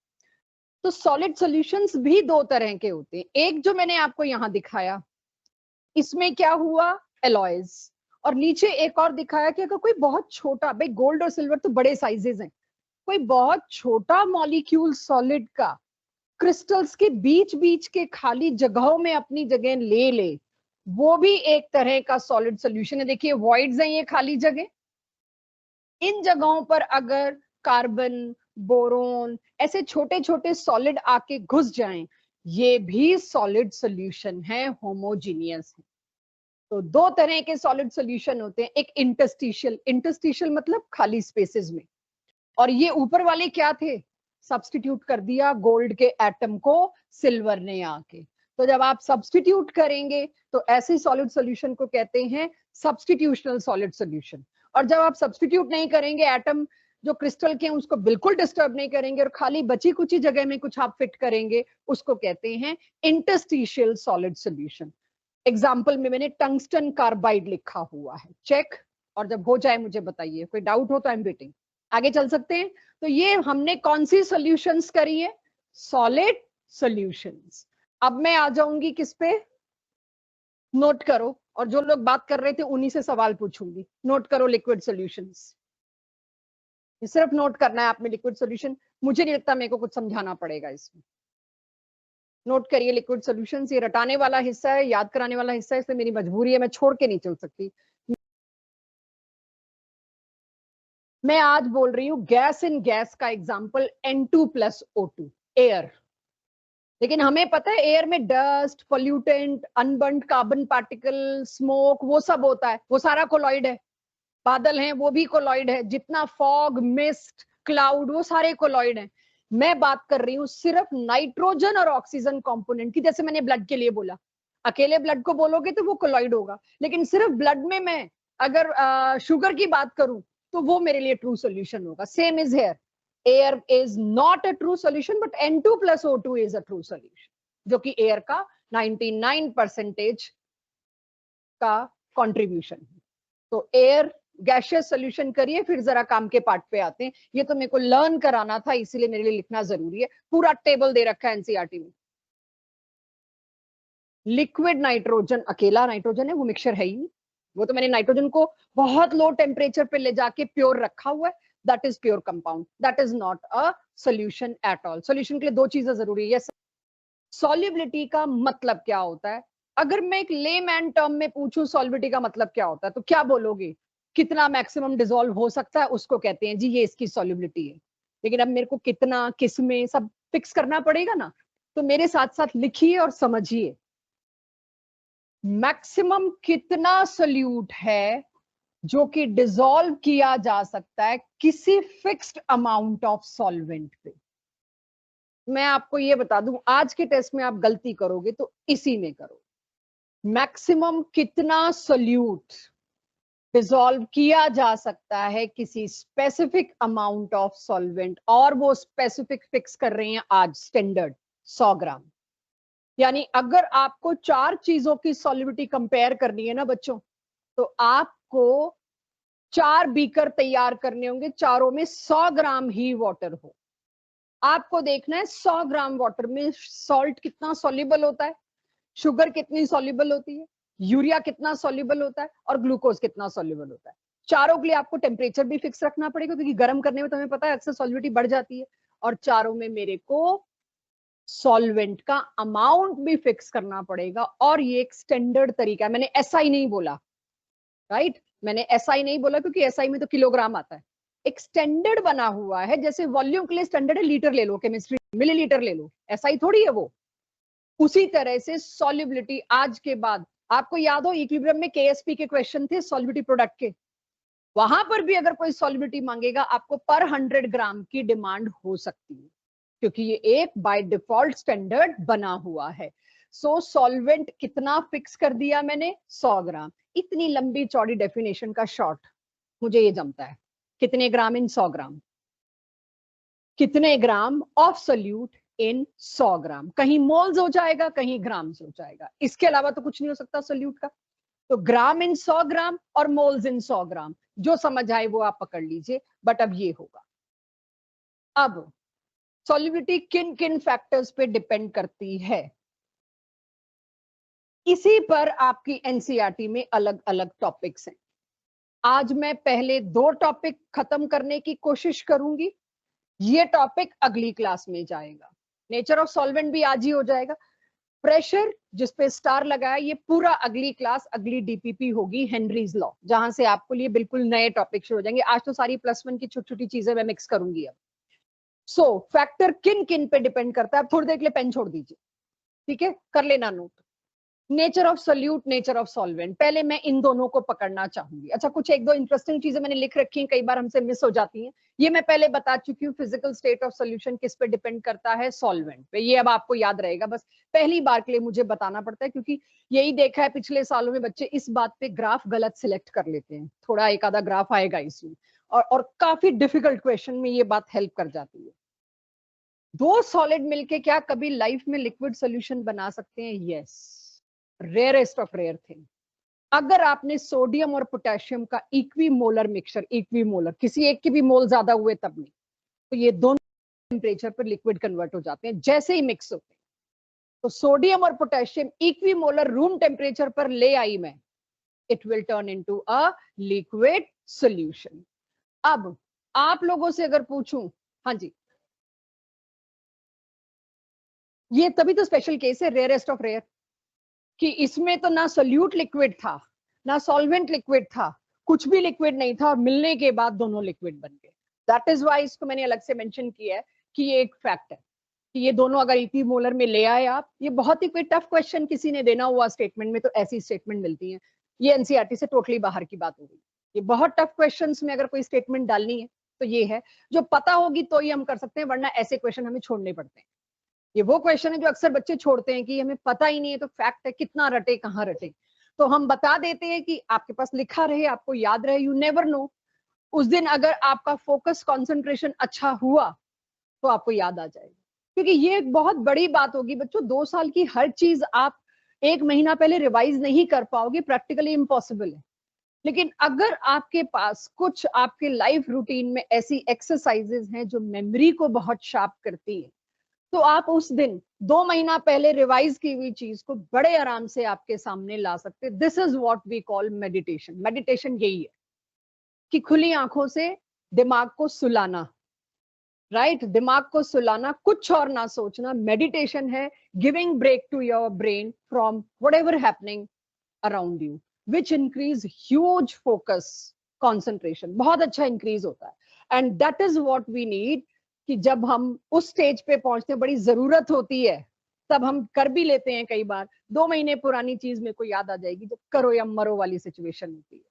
तो सॉलिड सॉल्यूशंस भी 2 तरह के होते हैं। एक जो मैंने आपको यहाँ दिखाया, इसमें क्या हुआ, एलॉयज, और नीचे एक और दिखाया कि अगर कोई बहुत छोटा, भाई गोल्ड और सिल्वर तो बड़े साइजेस हैं, कोई बहुत छोटा मॉलिक्यूल सॉलिड का क्रिस्टल्स के बीच बीच के खाली जगहों में अपनी जगह ले ले, वो भी एक तरह का सॉलिड सॉल्यूशन है। देखिए वॉइड्स हैं ये खाली जगह, इन जगहों पर अगर कार्बन, बोरोन, ऐसे छोटे छोटे सॉलिड आके घुस जाएं, ये भी सॉलिड सॉल्यूशन है, होमोजीनियस है। तो दो तरह के सॉलिड सॉल्यूशन होते हैं, एक इंटरस्टिशियल, इंटरस्टिशियल मतलब खाली स्पेसेस में, और ये ऊपर वाले क्या थे, सब्स्टिट्यूट कर दिया गोल्ड के एटम को सिल्वर ने आके। तो जब आप सब्स्टिट्यूट करेंगे तो ऐसे सॉलिड सॉल्यूशन को कहते हैं सब्स्टिट्यूशनल सॉलिड सॉल्यूशन। और जब आप सब्स्टिट्यूट नहीं करेंगे, एटम जो क्रिस्टल के हैं उसको बिल्कुल डिस्टर्ब नहीं करेंगे और खाली बची कुछ जगह में कुछ आप फिट करेंगे, उसको कहते हैं इंटरस्टिशियल सॉलिड सॉल्यूशन। एग्जाम्पल में मैंने टंगस्टन कार्बाइड लिखा हुआ है, चेक। और जब हो जाए मुझे बताइए, कोई डाउट हो तो आई एम वेटिंग। आगे चल सकते हैं। तो ये हमने कौन सी सॉल्यूशंस करी है, सॉलिड सॉल्यूशंस। अब मैं आ जाऊंगी किस पे, नोट करो, और जो लोग बात कर रहे थे उन्हीं से सवाल पूछूंगी। नोट करो लिक्विड सॉल्यूशंस, सिर्फ नोट करना है आपने लिक्विड सॉल्यूशन। मुझे नहीं लगता मेरे को कुछ समझाना पड़ेगा इसमें। नोट करिए लिक्विड सॉल्यूशंस, ये रटाने वाला हिस्सा है, याद कराने वाला हिस्सा है, इसलिए मेरी मजबूरी है, मैं छोड़ के नहीं चल सकती। मैं आज बोल रही हूँ गैस इन गैस का एग्जाम्पल N2+O2, एयर। लेकिन हमें पता है एयर में dust, pollutant, unburned carbon particle, smoke, वो सब होता है, वो सारा कोलॉइड है। बादल हैं वो भी कोलॉइड है, जितना फॉग, मिस्ट, क्लाउड, वो सारे कोलॉइड हैं। मैं बात कर रही हूँ सिर्फ नाइट्रोजन और ऑक्सीजन कंपोनेंट की। जैसे मैंने ब्लड के लिए बोला, अकेले ब्लड को बोलोगे तो वो कोलॉइड होगा, लेकिन सिर्फ ब्लड में मैं अगर शुगर की बात करूं तो वो मेरे लिए ट्रू सॉल्यूशन होगा। Same is here, air is not a true solution but N2+O2 is a true solution, जो कि एयर का 99% का कंट्रीब्यूशन है। तो एयर गैशियस सॉल्यूशन करिए, फिर जरा काम के पार्ट पे आते हैं। ये तो मेरे को लर्न कराना था, इसीलिए मेरे लिए लिखना जरूरी है। पूरा टेबल दे रखा है एनसीईआरटी में। लिक्विड नाइट्रोजन, अकेला नाइट्रोजन है, वो मिक्सचर है ही नहीं। वो तो मैंने नाइट्रोजन को बहुत लो टेम्परेचर पे ले जाके प्योर रखा हुआ है, that is pure compound, that is not a solution at all. Solution के लिए दो चीजें जरूरी है। सॉल्युबिलिटी का मतलब क्या होता है? अगर मैं एक लेमैन टर्म में पूछूं सॉल्युबिलिटी का मतलब क्या होता है, तो क्या बोलोगे? कितना मैक्सिमम डिसॉल्व हो सकता है उसको कहते हैं जी ये इसकी सॉल्युबिलिटी है। लेकिन अब मेरे को कितना, किसमें, सब फिक्स करना पड़ेगा ना। तो मेरे साथ साथ लिखिए और समझिए, मैक्सिमम कितना सोल्यूट है जो कि डिसॉल्व किया जा सकता है किसी फिक्स्ड अमाउंट ऑफ सॉल्वेंट पे। मैं आपको ये बता दूं, आज के टेस्ट में आप गलती करोगे तो इसी में करो। मैक्सिमम कितना सोल्यूट डिसॉल्व किया जा सकता है किसी स्पेसिफिक अमाउंट ऑफ सॉल्वेंट, और वो स्पेसिफिक फिक्स कर रहे हैं आज स्टैंडर्ड 100 ग्राम। यानी अगर आपको 4 चीजों की सॉल्युबिलिटी कंपेयर करनी है ना बच्चों, तो आपको 4 बीकर तैयार करने होंगे, चारों में 100 ग्राम ही वाटर हो। आपको देखना है 100 ग्राम वाटर में सॉल्ट कितना सॉल्युबल होता है, शुगर कितनी सॉल्युबल होती है, यूरिया कितना सॉल्युबल होता है, और ग्लूकोज कितना सॉल्युबल होता है। चारों के लिए आपको टेम्परेचर भी फिक्स रखना पड़ेगा, क्योंकि गर्म करने में तुम्हें पता है अक्सर सॉल्युबिलिटी बढ़ जाती है। और चारों में मेरे को सॉल्वेंट का अमाउंट भी फिक्स करना पड़ेगा, और ये एक स्टैंडर्ड तरीका है। मैंने एसआई नहीं बोला, राइट? मैंने एसआई नहीं बोला क्योंकि एसआई में तो किलोग्राम आता है। एक स्टैंडर्ड बना हुआ है, जैसे वॉल्यूम के लिए स्टैंडर्ड है लीटर ले लो, केमिस्ट्री मिलीलीटर ले लो, एसआई थोड़ी है वो। उसी तरह से सॉल्युबिलिटी आज के बाद, आपको याद हो इक्विलिब्रियम में केएसपी के क्वेश्चन थे सॉल्युबिलिटी प्रोडक्ट के, वहां पर भी अगर कोई सॉल्युबिलिटी मांगेगा आपको पर 100 ग्राम की डिमांड हो सकती है, क्योंकि ये एक बाय डिफॉल्ट स्टैंडर्ड बना हुआ है। सो सॉल्वेंट कितना फिक्स कर दिया मैंने, 100 ग्राम। इतनी लंबी चौड़ी डेफिनेशन का शॉर्ट मुझे ये जमता है। कितने ग्राम इन 100 ग्राम, कितने ग्राम ऑफ सोल्यूट इन 100 ग्राम। कहीं मोल्स हो जाएगा, कहीं ग्राम्स हो जाएगा, इसके अलावा तो कुछ नहीं हो सकता सोल्यूट का। तो ग्राम इन 100 ग्राम और मोल्स इन 100 ग्राम, जो समझ आए वो आप पकड़ लीजिए। बट अब ये होगा, अब सॉल्युबिलिटी किन किन फैक्टर्स पे डिपेंड करती है, इसी पर आपकी एनसीईआरटी में अलग अलग टॉपिक्स हैं। आज मैं पहले 2 टॉपिक खत्म करने की कोशिश करूंगी, ये टॉपिक अगली क्लास में जाएगा। नेचर ऑफ सॉल्वेंट भी आज ही हो जाएगा। प्रेशर जिसपे स्टार लगाया, ये पूरा अगली क्लास, अगली डीपीपी होगी हेनरीज लॉ, जहां से आपको लिए बिल्कुल नए टॉपिक शुरू हो जाएंगे। आज तो सारी +1 की छोटी छोटी चीजें मैं मिक्स करूंगी अब। सो फैक्टर किन किन पे डिपेंड करता है, आप थोड़ी देर के लिए पेन छोड़ दीजिए। ठीक है, कर लेना note. Nature of solute, nature of solvent, पहले मैं इन दोनों को पकड़ना चाहूंगी। अच्छा, कुछ एक दो इंटरेस्टिंग चीजें मैंने लिख रखी हैं, कई बार हमसे मिस हो जाती हैं। ये मैं पहले बता चुकी हूँ, फिजिकल स्टेट ऑफ सोल्यूशन किस पे डिपेंड करता है, सॉल्वेंट पे। ये अब आपको याद रहेगा, बस पहली बार के लिए मुझे बताना पड़ता है, क्योंकि यही देखा है पिछले सालों में बच्चे इस बात पे ग्राफ गलत सिलेक्ट कर लेते हैं। थोड़ा एक आधा ग्राफ आएगा इसमें, और काफी डिफिकल्ट क्वेश्चन में ये बात हेल्प कर जाती है। दो सॉलिड मिलके क्या कभी लाइफ में लिक्विड सोल्यूशन बना सकते हैं? Yes, rarest of rare thing. अगर आपने सोडियम और पोटेशियम का इक्विमोलर मिक्सचर, इक्विमोलर किसी एक के भी मोल ज्यादा हुए तब नहीं, तो ये दोनों टेम्परेचर पर लिक्विड कन्वर्ट हो जाते हैं जैसे ही मिक्स होते हैं। तो सोडियम और पोटेशियम इक्विमोलर रूम टेम्परेचर पर ले आई मैं, it will turn into a liquid solution. अब आप लोगों से अगर पूछूं, हाँ जी, ये तभी तो स्पेशल केस है, रेयरेस्ट ऑफ रेयर, कि इसमें तो ना सोल्यूट लिक्विड था, ना सॉल्वेंट लिक्विड था, कुछ भी लिक्विड नहीं था, और मिलने के बाद दोनों लिक्विड बन गए। दैट इज वाई इसको मैंने अलग से मेंशन किया है कि ये एक फैक्ट है कि ये दोनों अगर इक्विमोलर में ले आए आप, ये बहुत ही कोई टफ क्वेश्चन किसी ने देना हुआ स्टेटमेंट में तो ऐसी स्टेटमेंट मिलती है। ये एनसीईआरटी से टोटली बाहर की बात हो गई। ये बहुत टफ क्वेश्चंस में अगर कोई स्टेटमेंट डालनी है तो ये है, जो पता होगी तो ही हम कर सकते हैं, वरना ऐसे क्वेश्चन हमें छोड़ने पड़ते हैं। ये वो क्वेश्चन है जो अक्सर बच्चे छोड़ते हैं कि हमें पता ही नहीं है, तो फैक्ट है, कितना रटे कहाँ रटे, तो हम बता देते हैं कि आपके पास लिखा रहे, आपको याद रहे। यू नेवर नो, उस दिन अगर आपका फोकस कंसंट्रेशन अच्छा हुआ तो आपको याद आ जाएगा। क्योंकि ये एक बहुत बड़ी बात होगी बच्चों, 2 साल की हर चीज आप 1 महीना पहले रिवाइज नहीं कर पाओगे, प्रैक्टिकली इम्पॉसिबल है। लेकिन अगर आपके पास कुछ आपके लाइफ रूटीन में ऐसी एक्सरसाइजेज हैं जो मेमोरी को बहुत शार्प करती है, तो आप उस दिन 2 महीना पहले रिवाइज की हुई चीज को बड़े आराम से आपके सामने ला सकते। This is what we call meditation. Meditation यही है कि खुली आंखों से दिमाग को सुलाना, राइट, दिमाग को सुलाना, कुछ और ना सोचना। मेडिटेशन है giving break to your brain from whatever happening around you, which increase huge focus, concentration बहुत अच्छा इंक्रीज होता है। And that is what we need, कि जब हम उस स्टेज पे पहुंचते हैं, बड़ी जरूरत होती है, तब हम कर भी लेते हैं। कई बार 2 महीने पुरानी चीज मेरे को याद आ जाएगी, जब करो या मरो वाली सिचुएशन होती है।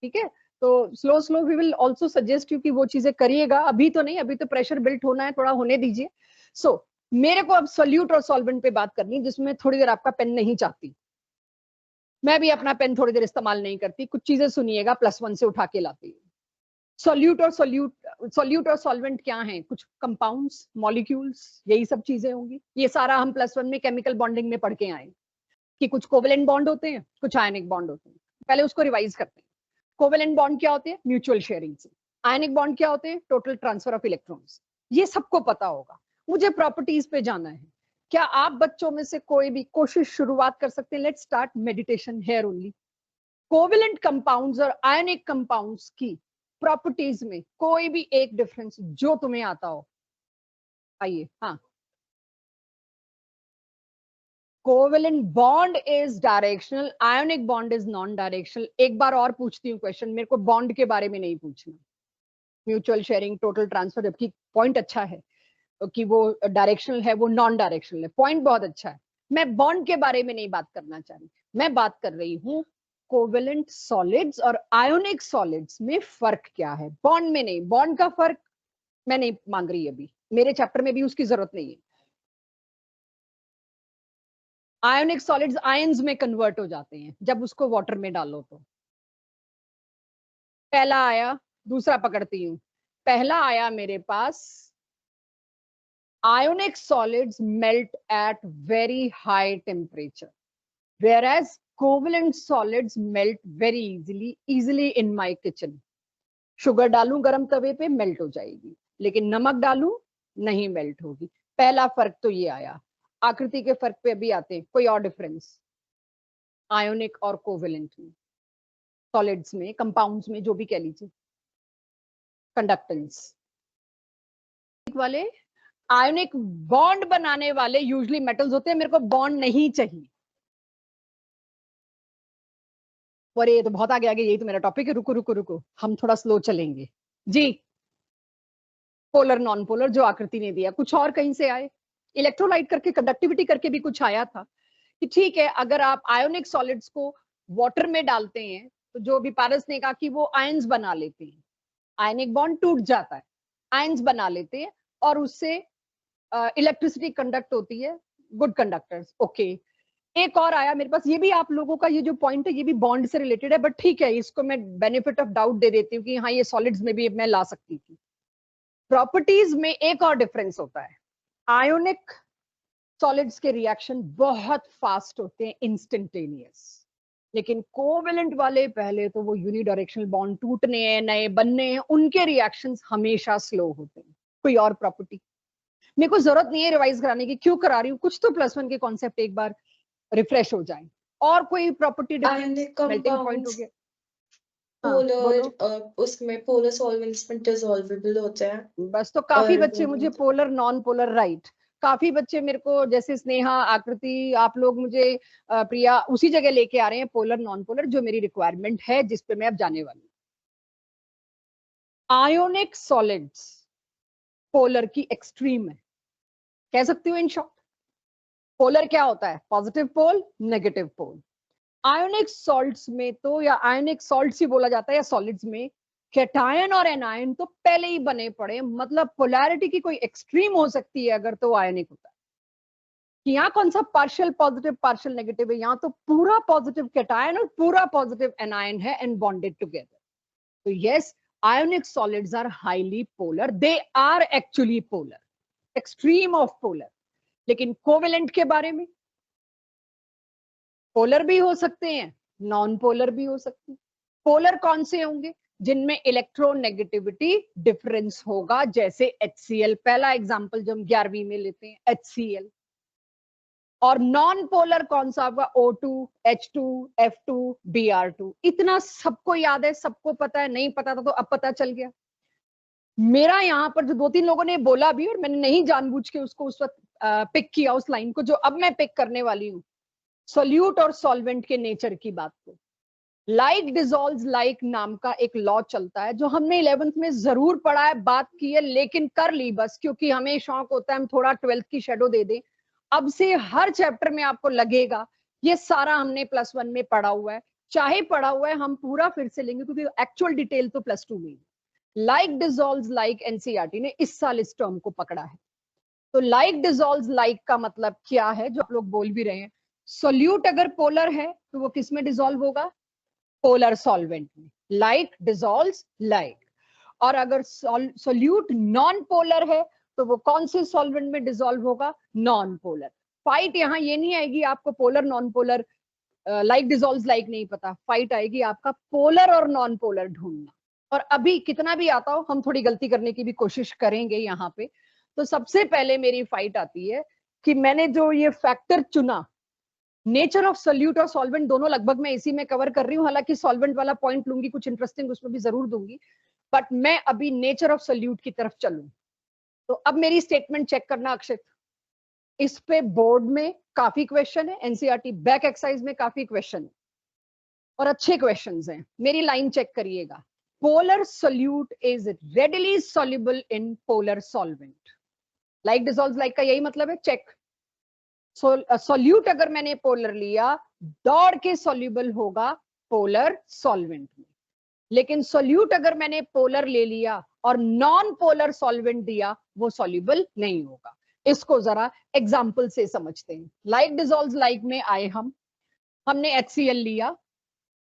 ठीक है, तो slow slow we will also suggest you कि वो चीजें करिएगा, अभी तो नहीं, अभी तो प्रेशर बिल्ट होना है, थोड़ा होने दीजिए। सो मेरे को अब सोल्यूट और सॉल्वेंट पे बात करनी, जिसमें थोड़ी देर आपका पेन नहीं चाहती, मैं भी अपना पेन थोड़ी देर इस्तेमाल नहीं करती, कुछ चीजें सुनिएगा, +1 से उठा के लाती हूँ। सोल्यूट और सॉल्वेंट क्या है? कुछ कंपाउंड्स, मॉलिक्यूल्स, यही सब चीजें होंगी। ये सारा हम +1 में केमिकल बॉन्डिंग में पढ़ के आए कि कुछ कोवेलेंट बॉन्ड होते हैं, कुछ आयनिक बॉन्ड होते हैं। पहले उसको रिवाइज करते हैं। कोवेलेंट बॉन्ड क्या होते हैं? म्यूचुअल शेयरिंग से। आयनिक बॉन्ड क्या होते हैं? Total transfer of electrons. ये सबको पता होगा। मुझे प्रॉपर्टीज पे जाना है। क्या आप बच्चों में से कोई भी कोशिश शुरुआत कर सकते हैं? Let's start meditation here only. Covalent compounds और आयनिक कंपाउंड्स की प्रॉपर्टीज में कोई भी एक डिफरेंस जो तुम्हें आता हो, आइए। हाँ, covalent bond is directional, ionic bond is non directional. एक बार और पूछती हूँ क्वेश्चन, मेरे को बॉन्ड के बारे में नहीं पूछना। म्यूचुअल शेयरिंग, टोटल ट्रांसफर, जबकि पॉइंट अच्छा है कि वो डायरेक्शनल है, वो नॉन डायरेक्शनल है, पॉइंट बहुत अच्छा है। मैं बॉन्ड के बारे में नहीं बात करना चाह रही, मैं बात कर रही हूँ कोवेलेंट सॉलिड्स और आयोनिक सॉलिड्स में फर्क क्या है, बॉन्ड में नहीं। बॉन्ड का फर्क मैं नहीं मांग रही अभी, मेरे चैप्टर में भी उसकी जरूरत नहीं है। आयोनिक सॉलिड्स आयंस में कन्वर्ट हो जाते हैं जब उसको वाटर में डालो तो। पहला आया, दूसरा पकड़ती हूँ। पहला आया मेरे पास, ionic solids melt at very high temperature, whereas covalent solids melt very easily in my kitchen. Sugar डालूं गरम तवे पे, मेल्ट हो जाएगी, लेकिन नमक डालूं नहीं मेल्ट होगी। पहला फर्क तो ये आया। आकृति के फर्क पे अभी आते हैं, कोई और डिफरेंस आयोनिक और कोवेलेंट में, सॉलिड्स में, कंपाउंड्स में, जो भी कह लीजिए। कंडक्टेंस वाले, आयोनिक बॉन्ड बनाने वाले यूजुअली मेटल्स होते हैं, मेरे को बॉन्ड नहीं चाहिए। और ये तो बहुत आगे आगे, यही तो मेरा टॉपिक है। रुको रुको रुको, हम थोड़ा स्लो चलेंगे जी। पोलर नॉन पोलर जो आकृति ने दिया, कुछ और कहीं से आए? इलेक्ट्रोलाइट करके कंडक्टिविटी करके भी कुछ आया था कि ठीक है, अगर आप आयोनिक सॉलिड्स को वाटर में डालते हैं तो जो भी पारस ने कहा कि वो आयंस बना लेते हैं, आयनिक बॉन्ड टूट जाता है, आयंस बना लेते हैं और उससे इलेक्ट्रिसिटी कंडक्ट होती है, गुड कंडक्टर्स। ओके, एक और आया मेरे पास, ये भी आप लोगों का ये जो पॉइंट है ये भी बॉन्ड से रिलेटेड है, बट ठीक है, इसको मैं बेनिफिट ऑफ डाउट दे देती हूँ कि हाँ ये सॉलिड्स में भी मैं ला सकती थी। प्रॉपर्टीज में एक और डिफरेंस होता है, आयोनिक सॉलिड्स के रिएक्शन बहुत फास्ट होते हैं, इंस्टेंटेनियस, लेकिन कोवेलेंट वाले पहले तो वो यूनिडायरेक्शनल बॉन्ड टूटने हैं, नए बनने हैं, उनके रिएक्शंस हमेशा स्लो होते हैं। कोई और प्रॉपर्टी मेरे को जरूरत नहीं है रिवाइज कराने की, क्यों करा रही हूँ, कुछ तो +1 के कॉन्सेप्ट एक बार रिफ्रेश हो जाए। और कोई प्रॉपर्टी डिफरेंस, मेल्टिंग पॉइंट हो गया, पोलर उसमें पोलर सॉल्वेंट्स में डिसॉल्वेबल होते हैं। बस तो काफी बच्चे मुझे पोलर नॉन पोलर राइट, काफी बच्चे मेरे को जैसे स्नेहा आकृति आप लोग मुझे प्रिया उसी जगह लेके आ रहे हैं, पोलर नॉन पोलर जो मेरी रिक्वायरमेंट है जिस पे मैं अब जाने वाली हूँ। आयोनिक सॉलिड्स पोलर की एक्सट्रीम है, कह सकती हूँ इन शॉर्ट। पोलर क्या होता है, positive pole negative pole. Ionic salts में तो, या आयोनिक सॉल्ट्स ही बोला जाता है, या सॉलिड्स में कैटायन और एनायन तो पहले ही बने पड़े, मतलब पोलैरिटी की कोई एक्सट्रीम हो सकती है अगर तो आयोनिक होता है। कि यहाँ कौन सा पार्शियल पॉजिटिव पार्शियल नेगेटिव है, यहाँ तो पूरा पॉजिटिव कैटायन और पूरा पॉजिटिव एनायन है एंड बॉन्डेड टुगेदर। तो yes, ionic solids are highly polar, they are actually polar, extreme of polar. लेकिन कोवेलेंट के बारे में, पोलर भी हो सकते हैं, नॉन पोलर भी हो सकते हैं। पोलर कौन से होंगे, जिनमें इलेक्ट्रोनेगेटिविटी डिफरेंस होगा, जैसे HCl, पहला एग्जांपल जो हम 11वीं में लेते हैं HCl। और नॉन पोलर कौन सा होगा, O2, H2, F2, Br2। इतना सबको याद है, सबको पता है, नहीं पता था तो अब पता चल गया। मेरा यहाँ पर जो 2-3 लोगों ने बोला भी और मैंने नहीं जानबूझ के उसको उस वक्त पिक किया उस लाइन को, जो अब मैं पिक करने वाली हूँ, सोल्यूट और सॉल्वेंट के नेचर की बात को। लाइक डिसॉल्व्स लाइक नाम का एक लॉ चलता है जो हमने 11th में जरूर पढ़ा है, बात की है, लेकिन कर ली बस क्योंकि हमें शौक होता है हम थोड़ा 12th की शेडो दे दें। अब से हर चैप्टर में आपको लगेगा ये सारा हमने +1 में पढ़ा हुआ है, चाहे पढ़ा हुआ है हम पूरा फिर से लेंगे क्योंकि एक्चुअल डिटेल तो +2 में। लाइक डिसॉल्व्स लाइक एनसीईआरटी ने इस साल इस टर्म को पकड़ा है। तो लाइक डिसॉल्व्स लाइक का मतलब क्या है, जो आप लोग बोल भी रहे हैं, सोल्यूट अगर पोलर है तो वो किस में डिसॉल्व होगा, पोलर सॉल्वेंट में, लाइक डिसॉल्व्स लाइक। और अगर सोल्यूट नॉन पोलर है तो वो कौन से सॉल्वेंट में डिसॉल्व होगा, नॉन पोलर। फाइट यहाँ ये नहीं आएगी आपको polar non polar, like dissolves like नहीं पता, फाइट आएगी आपका पोलर और नॉन पोलर ढूंढना। और अभी कितना भी आता हो हम थोड़ी गलती करने की भी कोशिश करेंगे यहाँ पे। तो सबसे पहले मेरी फाइट आती है कि मैंने जो ये फैक्टर चुना, नेचर ऑफ सोल्यूट और सॉल्वेंट दोनों लगभग मैं इसी में कवर कर रही हूँ, हालांकि सॉल्वेंट वाला पॉइंट लूंगी, कुछ इंटरेस्टिंग उसमें भी जरूर दूंगी, बट मैं अभी नेचर ऑफ सोल्यूट की तरफ चलूं। तो अब मेरी स्टेटमेंट चेक करना अक्षित, इस पे बोर्ड में काफी क्वेश्चन है, एनसीईआरटी बैक एक्सरसाइज में काफी क्वेश्चन है और अच्छे क्वेश्चंस हैं, मेरी लाइन चेक करिएगा। Polar solute is readily soluble in polar solvent, like dissolves like का यही मतलब है, चेक। सोल्यूट अगर मैंने पोलर लिया, दौड़ के सॉल्युबल होगा पोलर सॉल्वेंट में, लेकिन सोल्यूट अगर मैंने पोलर ले लिया और नॉन पोलर सॉल्वेंट दिया, वो सॉल्युबल नहीं होगा। इसको जरा एग्जांपल से समझते हैं। लाइक डिसॉल्व्स लाइक में आए हमने HCl लिया,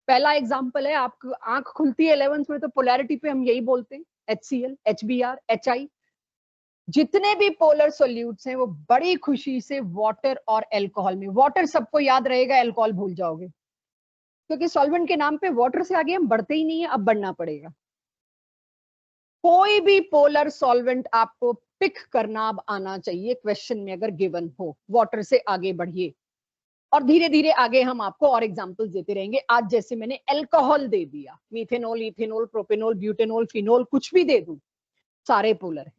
पहला एग्जांपल है, आपको आंख खुलती है 11th में तो पोलैरिटी पे हम यही बोलते हैं, HCl, HBr, HI। जितने भी पोलर सोल्यूट्स हैं वो बड़ी खुशी से वाटर और अल्कोहल में, वाटर सबको याद रहेगा, अल्कोहल भूल जाओगे क्योंकि सॉल्वेंट के नाम पे वाटर से आगे हम बढ़ते ही नहीं है, अब बढ़ना पड़ेगा। कोई भी पोलर सॉल्वेंट आपको पिक करना अब आना चाहिए क्वेश्चन में, अगर गिवन हो वाटर से आगे बढ़िए और धीरे धीरे आगे हम आपको और एग्जांपल्स देते रहेंगे। आज जैसे मैंने अल्कोहल दे दिया, methanol, ethanol, propanol, butanol, phenol, कुछ भी दे दूं, सारे पोलर हैं।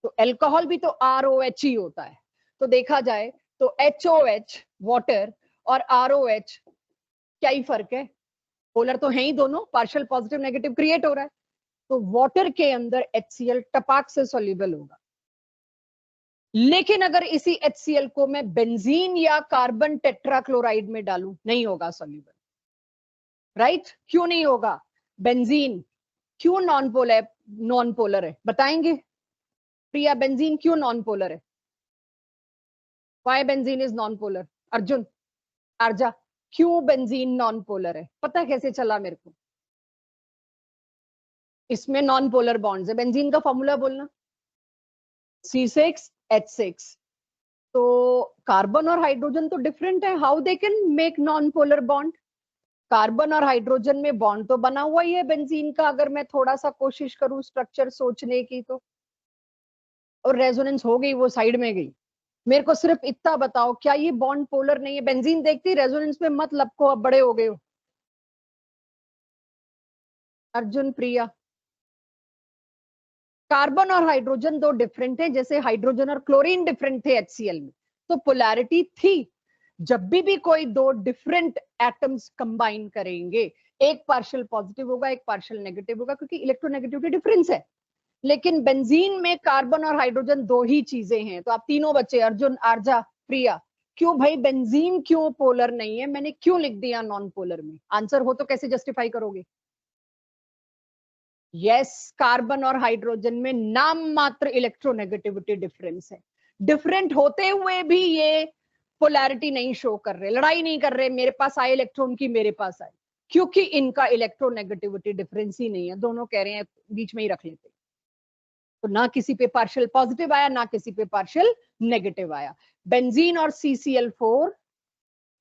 तो अल्कोहल भी तो ROH ही होता है, तो देखा जाए तो HOH वाटर और ROH क्या ही फर्क है, पोलर तो है ही दोनों, पार्शियल पॉजिटिव नेगेटिव क्रिएट हो रहा है। तो वाटर के अंदर HCl टपाक से सॉल्युबल होगा, लेकिन अगर इसी HCl को मैं बेंजीन या कार्बन टेट्राक्लोराइड में डालूं, नहीं होगा सॉल्युबल, राइट? क्यों नहीं होगा? बेंजीन क्यों नॉन पोलर है बताएंगे? प्रिया, बेंजीन क्यों नॉन पोलर है? Why benzene is non polar? Arjun, आर्जा, क्यों बेंजीन नॉन पोलर है? पता कैसे चला मेरे को? इसमें नॉन पोलर बॉन्ड्स है। बेंजीन का फॉर्मूला बोलना, C6H6। तो कार्बन और हाइड्रोजन तो डिफरेंट है, how they can make non polar bond? Carbon और हाइड्रोजन में बॉन्ड तो बना हुआ ही है बेंजीन का, अगर मैं थोड़ा सा कोशिश करूं स्ट्रक्चर सोचने की तो। और रेजोनेंस हो गई, वो साइड में गई। मेरे को सिर्फ इतना बताओ, क्या ये बॉन्ड पोलर नहीं है? बेंजीन देखती रेजोनेंस में मत लपको, अब बड़े हो गए हो। अर्जुन, प्रिया, कार्बन और हाइड्रोजन दो डिफरेंट है, जैसे हाइड्रोजन और क्लोरीन डिफरेंट थे HCl में, तो पोलैरिटी थी। जब भी कोई दो डिफरेंट एटम्स कंबाइन करेंगे, एक पार्शियल पॉजिटिव होगा, एक पार्शियल नेगेटिव होगा, क्योंकि इलेक्ट्रोनेगेटिविटी डिफरेंस है। लेकिन बेंजीन में कार्बन और हाइड्रोजन दो ही चीजें हैं। तो आप तीनों बच्चे, अर्जुन, आर्जा, प्रिया, क्यों भाई बेंजीन क्यों पोलर नहीं है? मैंने क्यों लिख दिया नॉन पोलर में? आंसर हो तो कैसे जस्टिफाई करोगे? यस, कार्बन और हाइड्रोजन में नाम मात्र इलेक्ट्रोनेगेटिविटी डिफरेंस है। डिफरेंट होते हुए भी ये पोलैरिटी नहीं शो कर रहे, लड़ाई नहीं कर रहे, मेरे पास आए इलेक्ट्रॉन की मेरे पास आए, क्योंकि इनका इलेक्ट्रोनेगेटिविटी डिफरेंस ही नहीं है। दोनों कह रहे हैं बीच में ही रख लेते, तो ना किसी पे पार्शियल पॉजिटिव आया, ना किसी पे पार्शियल नेगेटिव आया। बेंजीन और CCl4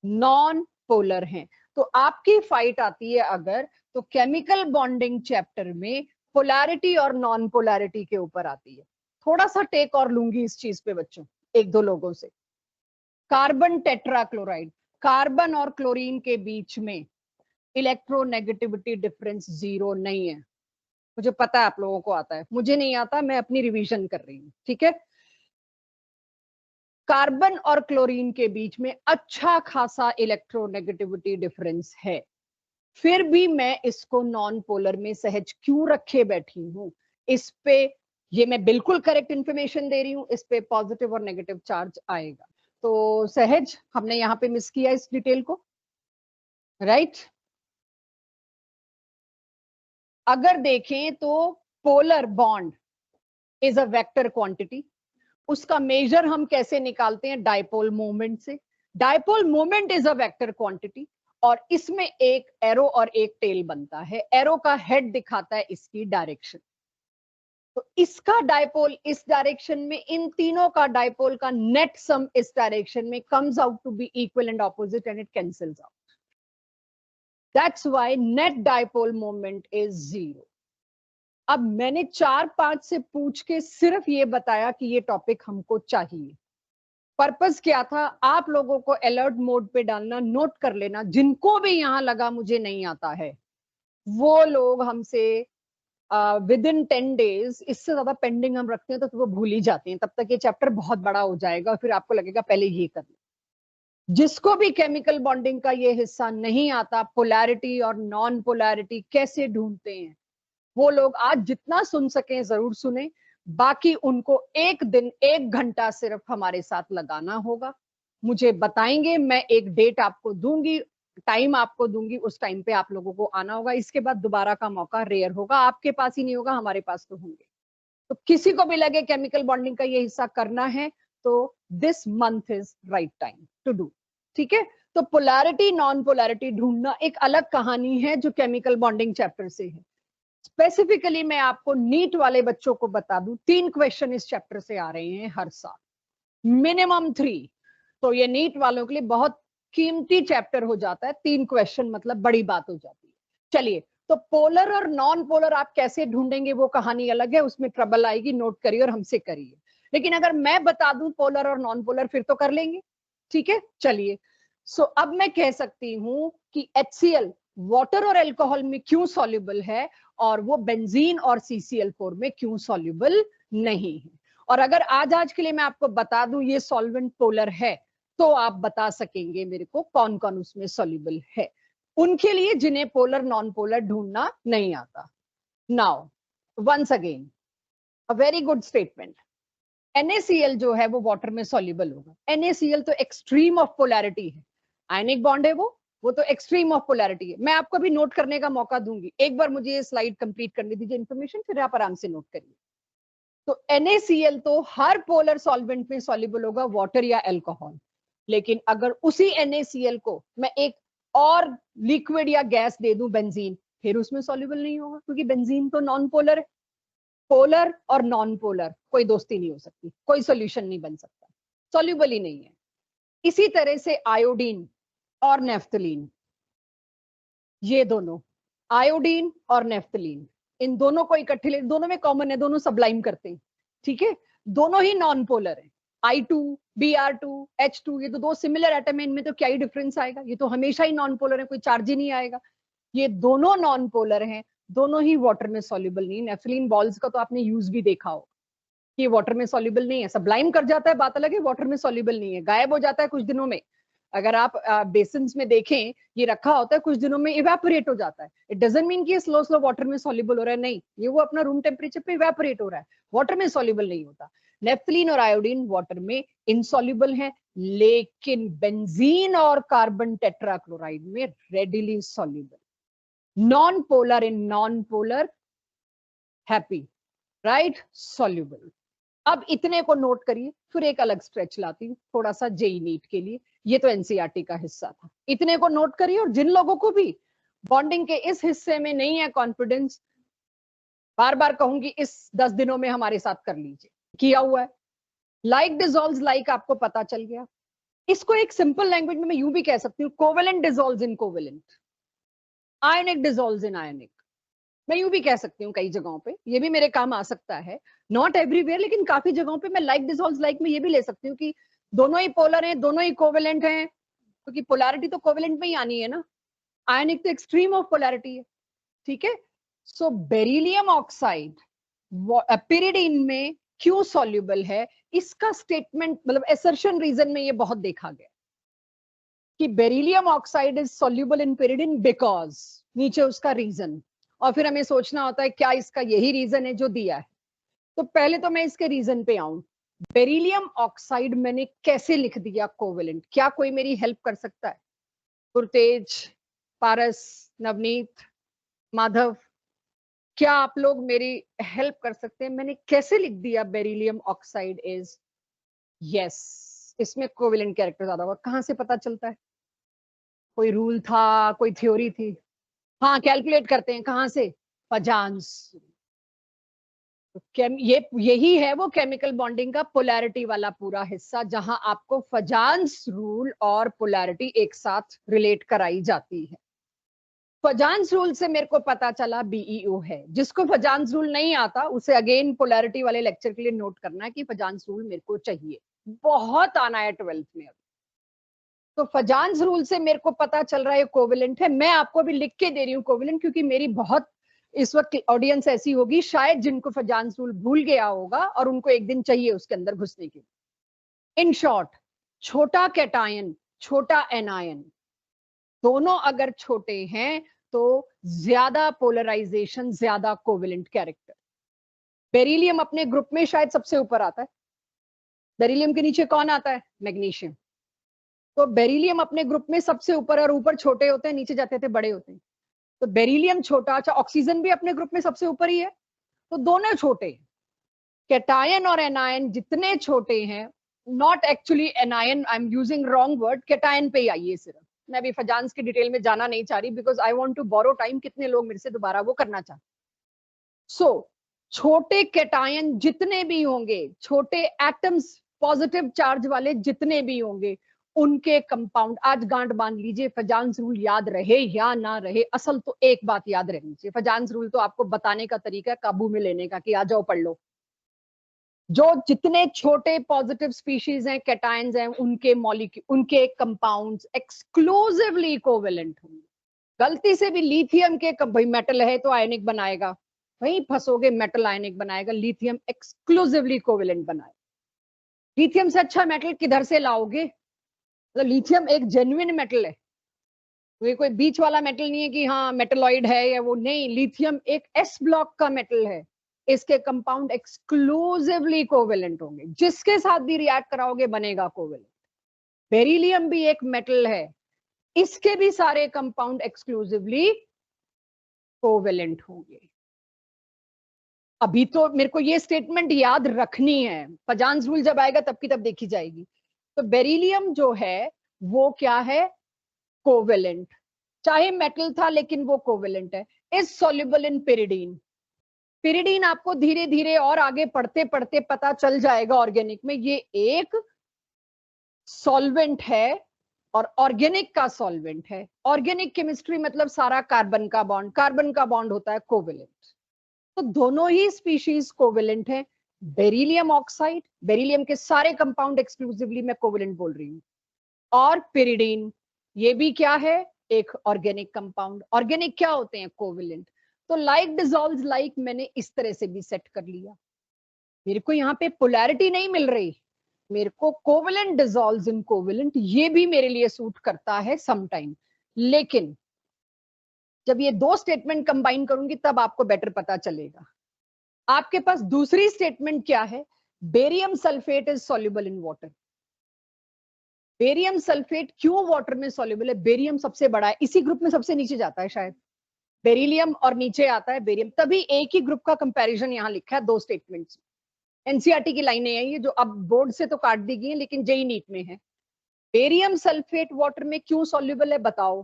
नॉन पोलर हैं। तो आपकी फाइट आती है अगर, तो केमिकल बॉन्डिंग चैप्टर में पोलैरिटी और नॉन पोलैरिटी के ऊपर आती है। थोड़ा सा टेक और लूंगी इस चीज पे बच्चों, एक दो लोगों से। कार्बन टेट्राक्लोराइड, कार्बन और क्लोरीन के बीच में इलेक्ट्रोनेगेटिविटी डिफरेंस 0 नहीं है। मुझे पता है आप लोगों को आता है, मुझे नहीं आता, मैं अपनी रिवीजन कर रही हूँ, ठीक है? कार्बन और क्लोरीन के बीच में अच्छा खासा इलेक्ट्रोनेगेटिविटी डिफरेंस है, फिर भी मैं इसको नॉन पोलर में सहज क्यों रखे बैठी हूं? इस पे ये मैं बिल्कुल करेक्ट इंफॉर्मेशन दे रही हूं, इस पे पॉजिटिव और नेगेटिव चार्ज आएगा। तो सहज, हमने यहाँ पे मिस किया इस डिटेल को, राइट? अगर देखें तो polar bond is a vector quantity. उसका मेजर हम कैसे निकालते हैं? डायपोल मोमेंट से। Dipole moment is a vector quantity, और इसमें एक एरो और एक टेल बनता है। एरो का हेड दिखाता है इसकी डायरेक्शन, तो इसका डायपोल इस डायरेक्शन में, इन तीनों का डायपोल का नेट सम इस डायरेक्शन में comes out to be equal and opposite, and it cancels out. That's why net dipole moment is 0। अब मैंने 4-5 से पूछ के सिर्फ ये बताया कि ये टॉपिक हमको चाहिए। पर्पस क्या था? आप लोगों को अलर्ट मोड पे डालना, नोट कर लेना। जिनको भी यहां लगा मुझे नहीं आता है, वो लोग हमसे विद इन 10 डेज, इससे ज्यादा पेंडिंग हम रखते हैं तो वो भूल ही जाते हैं। तब तक ये चैप्टर बहुत बड़ा हो जाएगा, फिर आपको लगेगा पहले ये कर ले। जिसको भी केमिकल बॉन्डिंग का ये हिस्सा नहीं आता, पोलैरिटी और नॉन पोलैरिटी कैसे ढूंढते हैं, वो लोग आज जितना सुन सकें जरूर सुने। बाकी उनको एक दिन 1 घंटा सिर्फ हमारे साथ लगाना होगा। मुझे बताएंगे, मैं एक डेट आपको दूंगी, टाइम आपको दूंगी, उस टाइम पे आप लोगों को आना होगा। इसके बाद दोबारा का मौका रेयर होगा, आपके पास ही नहीं होगा, हमारे पास तो होंगे। तो किसी को भी लगे केमिकल बॉन्डिंग का ये हिस्सा करना है, तो this month is right time to do, ठीक है? तो पोलैरिटी नॉन पोलैरिटी ढूंढना एक अलग कहानी है जो केमिकल बॉन्डिंग चैप्टर से है। स्पेसिफिकली मैं आपको नीट वाले बच्चों को बता दूं, 3 क्वेश्चन इस चैप्टर से आ रहे हैं हर साल, मिनिमम 3। तो ये नीट वालों के लिए बहुत कीमती चैप्टर हो जाता है। 3 क्वेश्चन मतलब बड़ी बात हो जाती है। चलिए, तो पोलर और नॉन पोलर आप कैसे ढूंढेंगे वो कहानी अलग है, उसमें ट्रबल आएगी, नोट करिए और हमसे करिए। लेकिन अगर मैं बता दूं पोलर और नॉन पोलर, फिर तो कर लेंगे, ठीक है? चलिए, सो अब मैं कह सकती हूं कि HCl वाटर और अल्कोहल में क्यों सॉल्युबल है, और वो बेंजीन और CCl4 में क्यों सॉल्युबल नहीं है। और अगर आज के लिए मैं आपको बता दूं ये सॉल्वेंट पोलर है, तो आप बता सकेंगे मेरे को कौन कौन उसमें सॉल्युबल है, उनके लिए जिन्हें पोलर नॉन पोलर ढूंढना नहीं आता। Now once again, a very good statement. NaCl जो है वो वाटर में सॉल्युबल होगा। NaCl तो एक्सट्रीम ऑफ पोलैरिटी है, आयनिक बॉन्ड है वो तो एक्सट्रीम ऑफ पोलैरिटी है। मैं आपको भी नोट करने का मौका दूंगी, एक बार मुझे ये स्लाइड कंप्लीट करने दीजिए इन्फॉर्मेशन, फिर आप आराम से नोट करिए। तो NaCl तो हर पोलर सॉल्वेंट में सॉल्युबल होगा, वाटर या अल्कोहल। लेकिन अगर उसी NaCl को मैं एक और लिक्विड या गैस दे दूं, बेंजीन, फिर उसमें सॉल्युबल नहीं होगा, क्योंकि बेंजीन तो नॉन पोलर है। पोलर और नॉन पोलर कोई दोस्ती नहीं हो सकती, कोई सॉल्यूशन नहीं बन सकता, सॉल्युबल ही नहीं है। इसी तरह से आयोडीन और नेफ्थलीन, ये दोनों, आयोडीन और नेफ्थलीन, इन दोनों को इकट्ठे ले, दोनों में कॉमन है, दोनों सब्लाइम करते हैं, ठीक है। दोनों ही नॉन पोलर है, I2 Br2 H2, ये तो दो सिमिलर एटम है, इनमें तो क्या ही डिफरेंस आएगा, ये तो हमेशा ही नॉन पोलर है, कोई चार्ज ही नहीं आएगा। ये दोनों नॉन पोलर हैं, दोनों ही वाटर में सॉल्युबल नहीं। नेफ्थलीन बॉल्स का तो आपने यूज भी देखा हो कि वाटर में सॉल्युबल नहीं है, सब्लाइम कर जाता है, बात अलग है, वाटर में सॉल्युबल नहीं है, गायब हो जाता है कुछ दिनों में। अगर आप बेसिन्स में देखें, ये रखा होता है, कुछ दिनों में इवेपोरेट हो जाता है। इट डजंट मीन कि ये स्लो स्लो वाटर में सॉल्युबल हो रहा है, नहीं, ये वो अपना रूम टेम्परेचर पे इवेपोरेट हो रहा है, वाटर में सॉल्युबल नहीं होता। नेफ्थलीन और आयोडीन वाटर में इनसॉल्युबल है, लेकिन बेंजीन और कार्बन टेट्राक्लोराइड में readily soluble. Non polar in non polar, happy, right, soluble. अब इतने को नोट करिए, फिर एक अलग स्ट्रेच लाती हूँ थोड़ा सा जेई नीट के लिए, ये तो एनसीईआरटी का हिस्सा था। इतने को नोट करिए, और जिन लोगों को भी बॉन्डिंग के इस हिस्से में नहीं है कॉन्फिडेंस, बार बार कहूंगी इस 10 दिनों में हमारे साथ कर लीजिए, किया हुआ है। लाइक डिसॉल्व्स लाइक आपको पता चल गया। इसको एक सिंपल लैंग्वेज में मैं यूं भी कह सकती हूँ, कोवेलेंट डिसॉल्व्स इन कोवेलेंट, आयनिक डिसॉल्व्स इन आयनिक, मैं यूं भी कह सकती हूँ कई जगहों पे, ये भी मेरे काम आ सकता है, नॉट एवरीवेयर, लेकिन काफी जगहों पे मैं लाइक डिसॉल्व्स लाइक में ये भी ले सकती हूँ कि दोनों ही पोलर हैं, दोनों ही कोवेलेंट हैं, क्योंकि पोलैरिटी तो कोवेलेंट में ही आनी है ना, आयनिक तो एक्सट्रीम ऑफ पोलैरिटी है, ठीक है। सो बेरिलियम ऑक्साइड पिरिडीन में क्यों सॉल्युबल है, इसका स्टेटमेंट, मतलब एसर्शन रीजन में ये बहुत देखा गया कि beryllium oxide is soluble in pyridine because, नीचे उसका रीजन, और फिर हमें सोचना होता है क्या इसका यही रीजन है जो दिया है। तो पहले तो मैं इसके रीजन पे आऊं, बेरिलियम ऑक्साइड मैंने कैसे लिख दिया कोवेलेंट, क्या कोई मेरी हेल्प कर सकता है? गुरतेज, पारस, नवनीत, माधव, क्या आप लोग मेरी हेल्प कर सकते हैं? मैंने कैसे लिख दिया बेरिलियम ऑक्साइड इज, यस, इसमें कोवेलेंट कैरेक्टर ज्यादा होगा, कहां से पता चलता है? कोई रूल था, कोई थ्योरी थी? हाँ, कैलकुलेट करते हैं, कहां से? फजांस। ये यही है वो केमिकल बॉन्डिंग का पोलैरिटी वाला पूरा हिस्सा, जहां आपको फजांस रूल और पोलैरिटी एक साथ रिलेट कराई जाती है। फजांस रूल से मेरे को पता चला बीईओ है। जिसको फजांस रूल नहीं आता उसे अगेन पोलैरिटी वाले लेक्चर के लिए नोट करना है कि फजांस रूल मेरे को चाहिए, बहुत आना है 12th में। तो फजांस रूल से मेरे को पता चल रहा है कोवेलेंट है। मैं आपको भी लिख के दे रही हूँ कोवेलेंट, क्योंकि मेरी बहुत इस वक्त ऑडियंस ऐसी होगी शायद जिनको फजांस रूल भूल गया होगा और उनको एक दिन चाहिए उसके अंदर घुसने के लिए। इन शॉर्ट, छोटा कैटायन, छोटा एनायन, दोनों अगर छोटे हैं तो ज्यादा पोलराइजेशन, ज्यादा कोवेलेंट कैरेक्टर। बेरिलियम अपने ग्रुप में शायद सबसे ऊपर आता है, बेरिलियम के नीचे कौन आता है? मैग्नीशियम। तो बेरिलियम अपने ग्रुप में सबसे ऊपर, और ऊपर छोटे होते हैं, नीचे जाते थे बड़े होते हैं। तो बेरिलियम छोटा, अच्छा ऑक्सीजन भी अपने ग्रुप में सबसे ऊपर ही है, तो दोनों छोटे। कैटायन और एनायन जितने छोटे हैं, not actually anion, I am using wrong word, cation पे ही आइए सिर्फ। मैं अभी फजांस की डिटेल में जाना नहीं चाह रही, because I want to borrow time, कितने लोग मेरे से दोबारा वो करना चाहते। सो छोटे कैटायन जितने भी होंगे, छोटे एटम्स पॉजिटिव चार्ज वाले जितने भी होंगे, उनके कंपाउंड, आज गांठ बांध लीजिए, फजांस रूल याद रहे या ना रहे, असल तो एक बात याद रहनी चाहिए, फजांस रूल तो आपको बताने का तरीका है, काबू में लेने का, कि आ जाओ पढ़ लो। जो जितने छोटे पॉजिटिव स्पीशीज हैं, कैटायंस हैं, उनके मॉलिक्यूल, उनके कंपाउंड्स एक्सक्लूसिवली कोवेलेंट होंगे। गलती से भी लिथियम के, भाई मेटल है तो आयनिक बनाएगा, वहीं फंसोगे, मेटल आयनिक बनाएगा, लिथियम एक्सक्लूसिवली कोवेलेंट बनाएगा। लिथियम से अच्छा मेटल किधर से लाओगे? मतलब लिथियम एक जेन्युइन मेटल है, ये कोई बीच वाला मेटल नहीं है कि हाँ मेटलॉइड है या वो, नहीं, लिथियम एक एस ब्लॉक का मेटल है, इसके कंपाउंड एक्सक्लूसिवली कोवेलेंट होंगे, जिसके साथ भी रिएक्ट कराओगे बनेगा कोवेलेंट। बेरिलियम भी एक मेटल है, इसके भी सारे कंपाउंड एक्सक्लूसिवली कोवेलेंट होंगे। अभी तो मेरे को ये स्टेटमेंट याद रखनी है, पजान्स रूल जब आएगा तब की तब देखी जाएगी। तो बेरिलियम जो है वो क्या है, कोवेलेंट, चाहे मेटल था लेकिन वो कोवेलेंट है। Is soluble in pyridine. Pyridine आपको धीरे धीरे और आगे पढ़ते पढ़ते पता चल जाएगा ऑर्गेनिक में, ये एक सॉल्वेंट है और ऑर्गेनिक का सॉल्वेंट है। ऑर्गेनिक केमिस्ट्री मतलब सारा कार्बन का बॉन्ड, कार्बन का बॉन्ड होता है कोवेलेंट। तो दोनों ही स्पीशीज कोवेलेंट है। बेरिलियम ऑक्साइड, बेरिलियम के सारे कंपाउंड एक्सक्लूसिवली मैं कोवेलेंट बोल रही हूँ, और पिरिडीन ये भी क्या है, एक ऑर्गेनिक कंपाउंड। ऑर्गेनिक क्या होते हैं, कोवेलेंट। तो लाइक डिसॉल्व्स लाइक मैंने इस तरह से भी सेट कर लिया। मेरे को यहाँ पे पोलैरिटी नहीं मिल रही, मेरे को कोवेलेंट डिसॉल्व्स इन कोवेलेंट, ये भी मेरे लिए सूट करता है समटाइम। लेकिन जब ये दो स्टेटमेंट कंबाइन करूंगी तब आपको बेटर पता चलेगा। आपके पास दूसरी स्टेटमेंट क्या है, barium sulphate is soluble in water. Barium sulphate क्यों वाटर में सॉल्युबल है, बेरियम सबसे बड़ा है, इसी ग्रुप में सबसे नीचे जाता है शायद, बेरिलियम और नीचे आता है बेरियम, तभी एक ही ग्रुप का कंपैरिजन यहां लिखा है दो स्टेटमेंट्स। एनसीईआरटी की लाइनें हैं ये, जो अब बोर्ड से तो काट दी गई हैं लेकिन जेई नीट में है। बेरियम सल्फेट वाटर में क्यों सॉल्युबल है बताओ,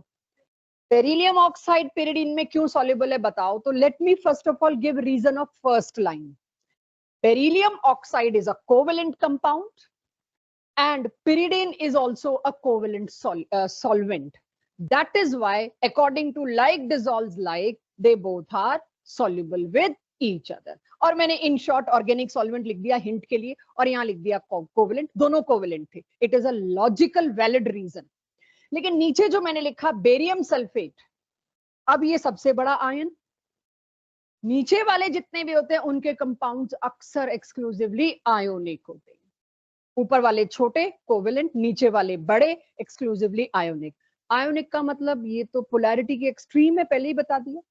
बेरिलियम ऑक्साइड पिरिडीन में क्यों सॉल्युबल है बताओ। तो let me first of all give reason of first line. Beryllium oxide is a covalent compound and pyridine is also a covalent solvent. That is why according to like dissolves like, they both are soluble with each other. और मैंने in short organic solvent लिख दिया hint के लिए, और यहाँ लिख दिया covalent, दोनों covalent थे। It is a logical valid reason. लेकिन नीचे जो मैंने लिखा बेरियम सल्फेट, अब ये सबसे बड़ा आयन, नीचे वाले जितने भी होते हैं उनके कंपाउंड्स अक्सर एक्सक्लूसिवली आयोनिक होते हैं। ऊपर वाले छोटे कोवेलेंट, नीचे वाले बड़े एक्सक्लूसिवली आयोनिक। आयोनिक का मतलब ये तो पोलैरिटी की एक्सट्रीम है, पहले ही बता दिया।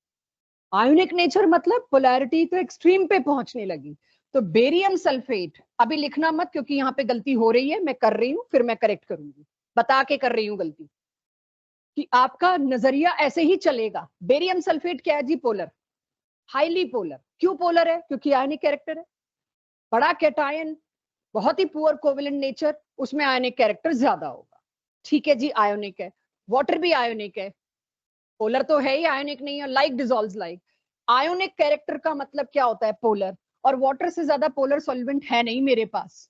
आयोनिक नेचर मतलब पोलैरिटी तो एक्सट्रीम पे पहुंचने लगी। तो बेरियम सल्फेट अभी लिखना मत, क्योंकि यहाँ पे गलती हो रही है, मैं कर रही हूँ, फिर मैं करेक्ट करूंगी, बता के कर रही हूँ गलती, कि आपका नजरिया ऐसे ही चलेगा। बेरियम सल्फेट क्या है जी, पोलर, हाईली पोलर। क्यों पोलर है, क्योंकि आयनिक कैरेक्टर है, बड़ा कैटायन, बहुत ही पुअर कोवेलेंट नेचर, उसमें आयनिक कैरेक्टर ज्यादा होगा। ठीक है जी, आयोनिक है। वाटर भी आयोनिक है, पोलर तो है ही, आयोनिक नहीं है। Like dissolves like, ionic character का मतलब क्या होता है, पोलर, और वाटर से ज्यादा पोलर सॉल्वेंट है नहीं मेरे पास।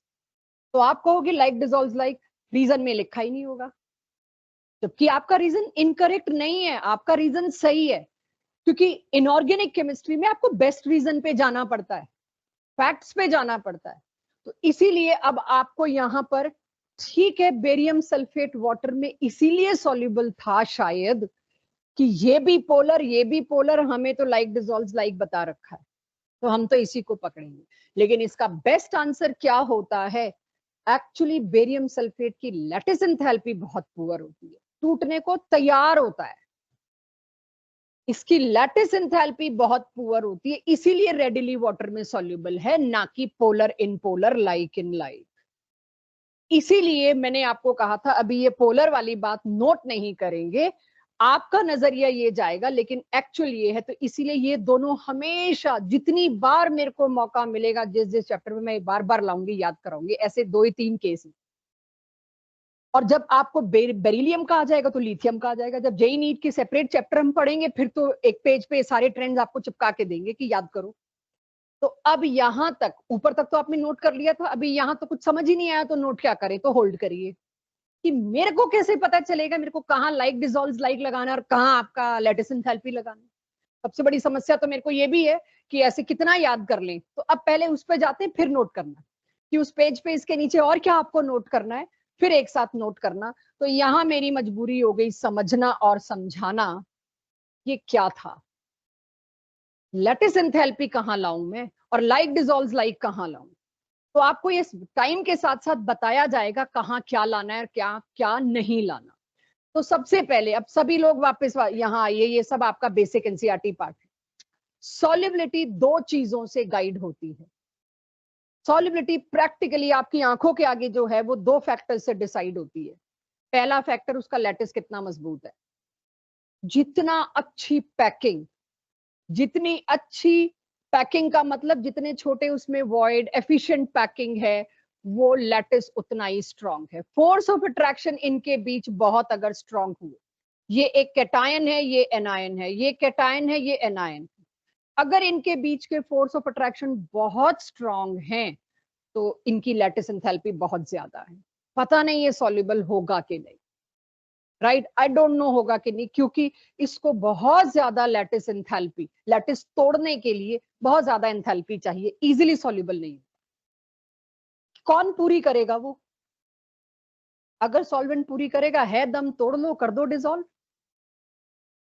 तो आप कहोगे लाइक डिसॉल्व्स लाइक, रीजन में लिखा ही नहीं होगा, जबकि आपका रीजन इनकरेक्ट नहीं है, आपका रीजन सही है। क्योंकि इनऑर्गेनिक केमिस्ट्री में आपको बेस्ट रीजन पे जाना पड़ता है, फैक्ट्स पे जाना पड़ता है। तो इसीलिए अब आपको यहाँ पर, ठीक है बेरियम सल्फेट वाटर में इसीलिए सॉल्युबल था शायद कि ये भी पोलर ये भी पोलर, हमें तो लाइक डिसॉल्व्स लाइक बता रखा है, तो हम तो इसी को पकड़ेंगे। लेकिन इसका बेस्ट आंसर क्या होता है, एक्चुअली बेरियम सल्फेट की लैटिस एंथैल्पी बहुत पुअर होती है, टूटने को तैयार होता है, इसकी लैटिस एंथैल्पी बहुत पुअर होती है, इसीलिए रेडिली वाटर में सॉल्युबल है, ना कि polar in polar, like in like. इसीलिए मैंने आपको कहा था अभी ये पोलर वाली बात नोट नहीं करेंगे, आपका नजरिया ये जाएगा, लेकिन एक्चुअल ये है। तो इसीलिए ये दोनों हमेशा, जितनी बार मेरे को मौका मिलेगा, जिस जिस चैप्टर में मैं बार बार लाऊंगी, याद कराऊंगी, ऐसे 2 ही 3 केस। और जब आपको बेरिलियम का आ जाएगा तो लिथियम का आ जाएगा। जब जेई नीट के सेपरेट चैप्टर हम पढ़ेंगे, फिर तो एक पेज पे सारे ट्रेंड्स आपको चिपका के देंगे कि याद करो। तो अब यहां तक, ऊपर तक तो आपने नोट कर लिया था, अभी यहां तो कुछ समझ ही नहीं आया, तो नोट क्या करें, तो होल्ड करिए कि मेरे को कैसे पता चलेगा, मेरे को कहाँ लाइक डिसॉल्व्स लाइक लगाना है और कहाँ आपका लैटिस एंथैल्पी लगाना है। सबसे बड़ी समस्या तो मेरे को ये भी है कि ऐसे कितना याद कर लें। तो अब पहले उस पर जाते हैं, फिर नोट करना कि उस पेज पे इसके नीचे और क्या आपको नोट करना है, फिर एक साथ नोट करना। तो यहां मेरी मजबूरी हो गई समझना और समझाना ये क्या था, लैटिस एंथैल्पी कहाँ लाऊं मैं, और लाइक डिसॉल्व्स लाइक कहाँ लाऊं। तो आपको ये टाइम के साथ साथ बताया जाएगा कहाँ क्या लाना है और क्या क्या नहीं लाना। तो सबसे पहले अब सभी लोग वापस यहाँ आइए, ये सब आपका बेसिक एनसीईआरटी पार्ट है। सॉल्युबिलिटी दो चीजों से गाइड होती है। सॉल्युबिलिटी प्रैक्टिकली आपकी आंखों के आगे जो है वो दो फैक्टर से डिसाइड होती है। पहला फैक्टर उसका लैटिस कितना मजबूत है। जितना अच्छी पैकिंग, जितनी अच्छी पैकिंग का मतलब जितने छोटे उसमें वॉइड, एफिशिएंट पैकिंग है, वो लैटिस उतना ही स्ट्रांग है। फोर्स ऑफ अट्रैक्शन इनके बीच बहुत अगर स्ट्रांग हुए, ये एक कैटायन है, ये एनायन है, ये कैटायन है, ये एनायन, अगर इनके बीच के फोर्स ऑफ अट्रैक्शन बहुत स्ट्रांग हैं तो इनकी लैटिस एंथैल्पी बहुत ज्यादा है। पता नहीं ये सॉल्युबल होगा कि नहीं, राइट, आई डोंट नो होगा कि नहीं, क्योंकि इसको बहुत ज्यादा लैटिस एंथैल्पी, लैटिस तोड़ने के लिए बहुत ज्यादा एंथैल्पी चाहिए, इजीली सॉल्युबल नहीं। कौन पूरी करेगा वो? अगर सॉल्वेंट पूरी करेगा, है दम, तोड़ लो, कर दो डिसॉल्व।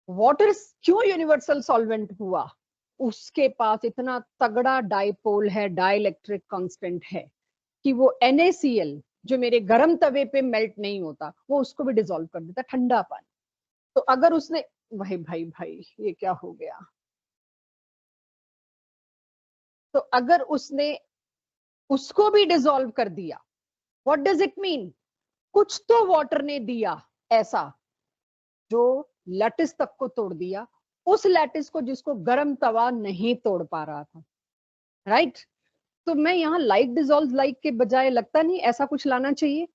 वाटर क्यों यूनिवर्सल सॉल्वेंट हुआ? उसके पास इतना तगड़ा डाइपोल है, डाइलेक्ट्रिक कांस्टेंट है, कि वो NaCl जो मेरे गर्म तवे पे मेल्ट नहीं होता, वो उसको भी डिसॉल्व कर देता, ठंडा पानी। तो अगर उसने, भाई भाई भाई ये क्या हो गया? तो अगर उसने उसको भी डिसॉल्व कर दिया, व्हाट डज इट मीन? कुछ तो वाटर ने दिया ऐसा जो लैटिस तक को तोड़ दिया, उस लैटिस को जिसको गर्म तवा नहीं तोड़ पा रहा था, राइट? तो मैं यहाँ लाइक डिसॉल्व लाइक के बजाय लगता नहीं ऐसा कुछ लाना चाहिए